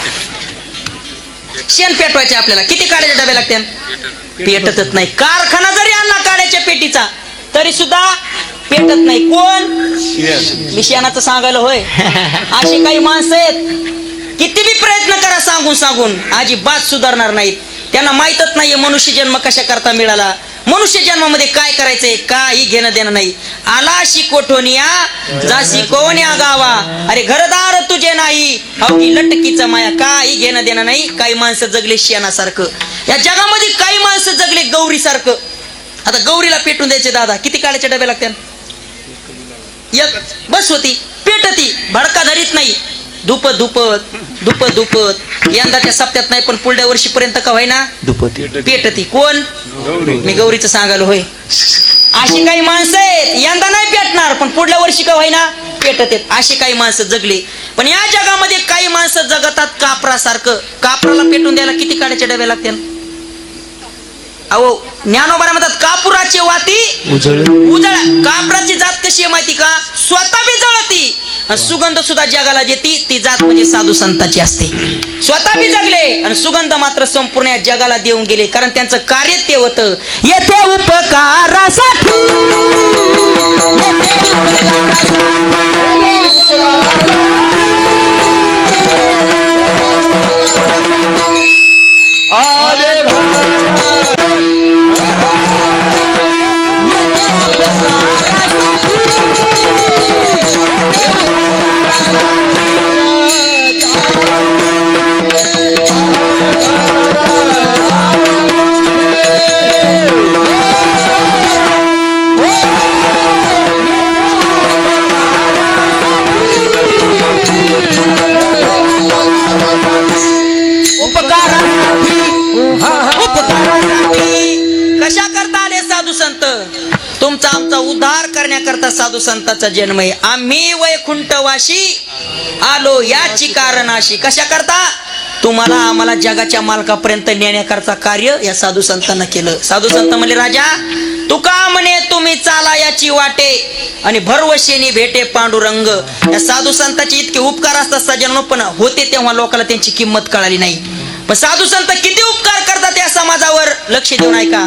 शेण पेटवायचे आपल्याला किती काड्याच्या डब्या लागतात? पेटतच नाही. कारखाना जरी आणला काड्याच्या पेटीचा तरी सुद्धा पेटत नाही. कोण? मी शेणाचं सांगायला होय. अशी काही माणसं आहेत किती बी प्रयत्न करा सांगून सांगून अजिबात सुधारणार नाहीत. त्यांना माहीतच नाहीये मनुष्य जन्म कशा करता मिळाला, मनुष्य जन्मामध्ये काय करायचंय, काही घेणं देणं नाही. आला शिकोठोनिया जा शिकवण्या गावा, अरे घरदार तुझे नाही अवघी लटकीचा माया. काही घेणं देणं नाही. काही माणसं जगले शेणासारखं. या जगामध्ये काही माणसं जगले गौरीसारखं. आता गौरीला पेटून द्यायचे दादा किती काड्याच्या डब्या लागतात? एक बस होती, पेटती, भडका धरीत नाही. धुपत धुपत धुपत धुपत यंदाच्या सप्त्यात नाही पण पुढल्या वर्षीपर्यंत का होईना पेटती. कोण? मी गौरीचं सांगायला होय. अशी काही माणसं आहेत यंदा नाही पेटणार पण पुढल्या वर्षी का होईना पेटत आहेत. अशी काही माणसं जगली. पण या जगामध्ये काही माणसं जगतात कापरासारखं. कापराला पेटून द्यायला किती काड्याच्या डब्या लागतात? अहो ज्ञानोबा म्हणतात कापुराची वाती उजळ. कापराची जात कशी आहे माहिती का? स्वतः बी जळती आणि सुगंध सुद्धा जगाला देती. ती जात म्हणजे साधू संतांची असते. स्वतः बी जगले आणि सुगंध मात्र संपूर्ण जगाला देऊन गेले. कारण त्यांचं कार्य ते होतं. येथे उपकारासाठी कशा करता आले साधू संत? तुमचा आमचा उद्धार करण्याकरता साधू संतांचा जन्म आहे. आम्ही वैकुंठवाशी आलो याची कारणाशी. कशा करता? तुम्हाला आम्हाला जगाच्या मालकापर्यंत नेण्याकरता कार्य या साधू संतांना केलं. साधू संत म्हणले राजा तुका म्हणे तुम्ही चाला याची वाटे आणि भरवशेने भेटे पांडुरंग. या साधू संतांचे इतके उपकार असतात सज्जनो, पण होते तेव्हा लोकांना त्यांची किंमत कळाली नाही. पण साधू संत किती उपकार करतात या समाजावर लक्ष देऊन ऐका.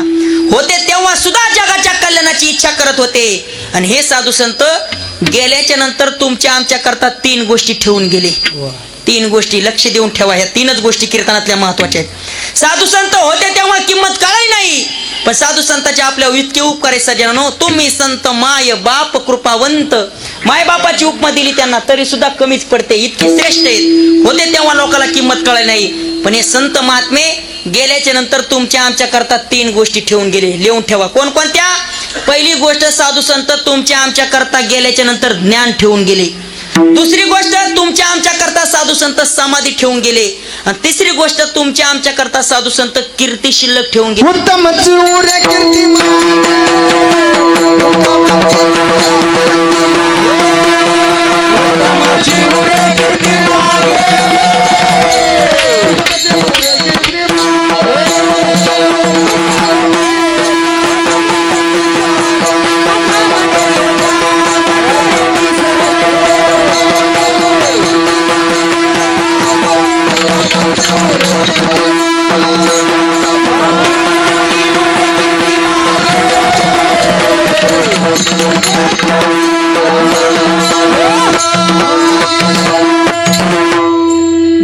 होते तेव्हा सुद्धा जगाच्या कल्याणाची इच्छा करत होते. आणि हे साधू संत गेल्याच्या नंतर तुमच्या आमच्या करता 3 गोष्टी ठेवून गेले. 3 गोष्टी लक्ष देऊन ठेवा. ह्या 3च गोष्टी कीर्तनातल्या महत्वाच्या आहेत. साधू संत होते तेव्हा किंमत कळाली नाही, पण साधू संतांचे आपल्यावर इतके उपकार आहे सज्जनांनो. तुम्ही संत माय बाप कृपावंत. माय बापाची उपमा दिली त्यांना तरी सुद्धा कमीच पडते. इतके श्रेष्ठ आहेत. होते तेव्हा लोकांना किंमत कळाली नाही, पण हे संत महात्मे गेल्याच्या नंतर तुमच्या आमच्या करता 3 गोष्टी ठेवून गेले. लिहून ठेवा. कोणकोणत्या? पहिली गोष्ट, साधू संत तुमच्या आमच्या करता गेल्याच्या नंतर ज्ञान ठेवून गेले. दुसरी गोष्ट, तुमच्या आमच्या करता साधू संत समाधी ठेवून गेले. आणि तिसरी गोष्ट, तुमच्या आमच्या करता साधू संत कीर्ती शिल्लक ठेवून गेले. उत्तम सूर्य कीर्ती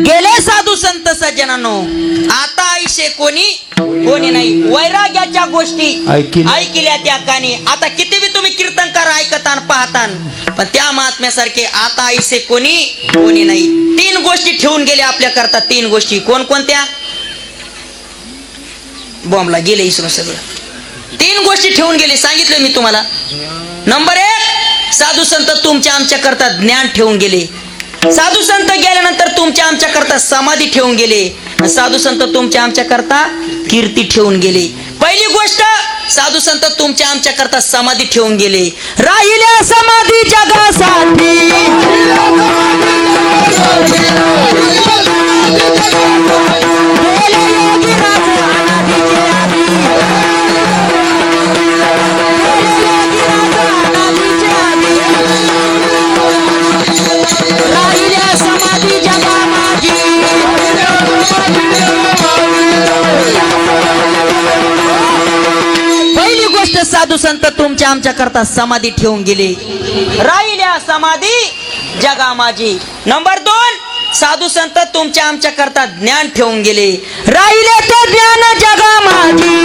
गेले साधू संत सज्जनांनो. आता आयुष्य कोणी नाही. वैराग्याच्या गोष्टी ऐकल्या त्या कानी. आता किती बी तुम्ही कीर्तनकार ऐकतान पाहतान, पण त्या महात्म्यासारखे आता आयुष्य कोणी नाही. 3 गोष्टी ठेवून गेले आपल्या करता. 3 गोष्टी कोणकोणत्या? बॉम्बला गेले इसरो सगळं. 3 गोष्टी ठेवून गेले, सांगितलं मी तुम्हाला. नंबर 1, साधू संत तुमच्या आमच्या करता ज्ञान ठेवून गेले. साधू संत गेल्यानंतर तुमच्या आमच्या करता समाधी ठेवून गेले. साधू संत तुमच्या आमच्या करता कीर्ती ठेवून गेले. पहिली गोष्ट, साधू संत तुमच्या आमच्या करता समाधी ठेवून गेले. राहिल्या समाधी जगासाठी. पहिली गोष्ट, साधू संत तुमच्या आमच्या करता समाधी ठेवून गेले. राहिल्या समाधी जगा माझी. नंबर 2, साधू संत तुमच्या आमच्या करता ज्ञान ठेवून गेले. राहिले ते ज्ञान जगा माझी.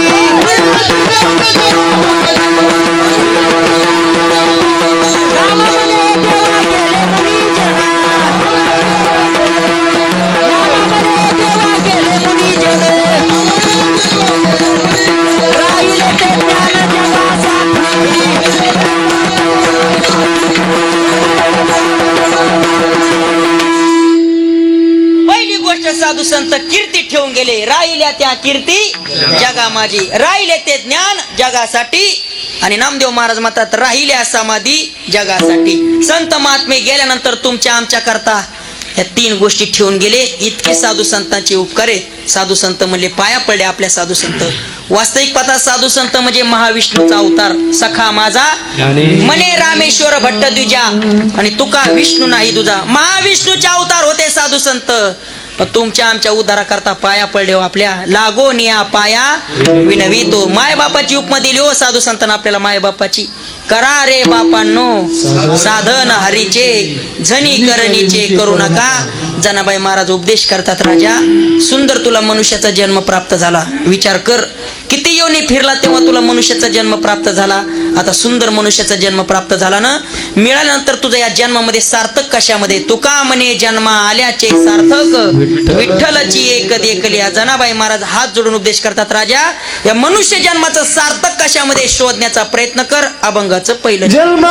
साधू संत कीर्ती ठेवून गेले. राहिल्या त्या कीर्ती जगा माझी. राहिले ते ज्ञान जगासाठी. आणि नामदेव महाराज म्हणतात, राहिल्या समाधी जगासाठी. संत महात्मे गेल्यानंतर तुमच्या आमच्या करता या 3 गोष्टी ठेवून गेले. इतके साधू संतांचे उपकार आहेत. साधू संत म्हणले पाया पडले आपल्या साधू संत. वास्तविक पाहता साधू संत म्हणजे महाविष्णूचा अवतार. सखा माझा मने रामेश्वर भट्ट द्विजा. आणि तुका विष्णू नाही तुझा. महाविष्णूचे अवतार होते साधू संत. तुमच्या आमच्या उद्धारा करता पाया पडले हो आपल्या. लागो निया पाया विनवितो. माय बापाची उपमा दिली हो साधू संतांना आपल्याला. माय बापाची. करा रे बापांनो साधन हरीचे, झनी करणीचे करू नका. जनाबाई महाराज उपदेश करतात, राजा सुंदर तुला मनुष्याचा जन्म प्राप्त झाला. विचार कर, किती योनी फिरला तेव्हा तुला मनुष्याचा जन्म प्राप्त झाला. आता सुंदर मनुष्याचा जन्म प्राप्त झाला ना. मिळाल्यानंतर तुझ्या या जन्मामध्ये सार्थक कशामध्ये? तुका म्हणे जन्मा आल्याचे सार्थक विठ्ठलाची एक देखली. जनाबाई महाराज हात जोडून उपदेश करतात, राजा या मनुष्य जन्माचं सार्थक कशामध्ये शोधण्याचा प्रयत्न कर. अभंगाचं पहिलं जन्म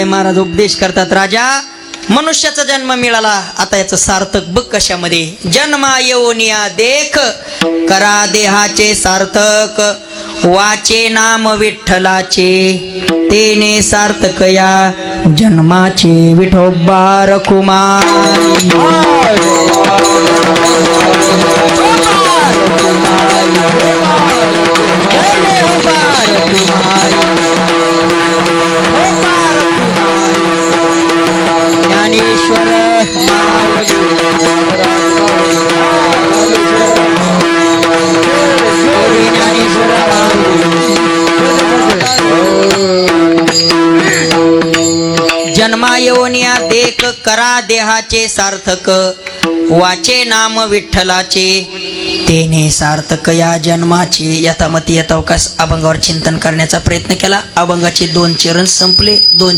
महाराज उपदेश करतात, राजा मनुष्याचा जन्म मिळाला, आता याचं सार्थक बघ कशामध्ये. जन्मा येऊनिया देख करा देहाचे सार्थक, वाचे नाम विठ्ठलाचे तेने सार्थक या जन्माचे. विठोबा रखुमाई ज्ञानेश्वर जन्मा येऊनिया देख करा देहाचे सार्थक, वाचे नाम विठ्ठलाचे तेने सार्थक या जन्माचे. यथामती यथावकाश अभंगावर चिंतन करण्याचा प्रयत्न केला. अभंगाचे 2 चरण संपले. 2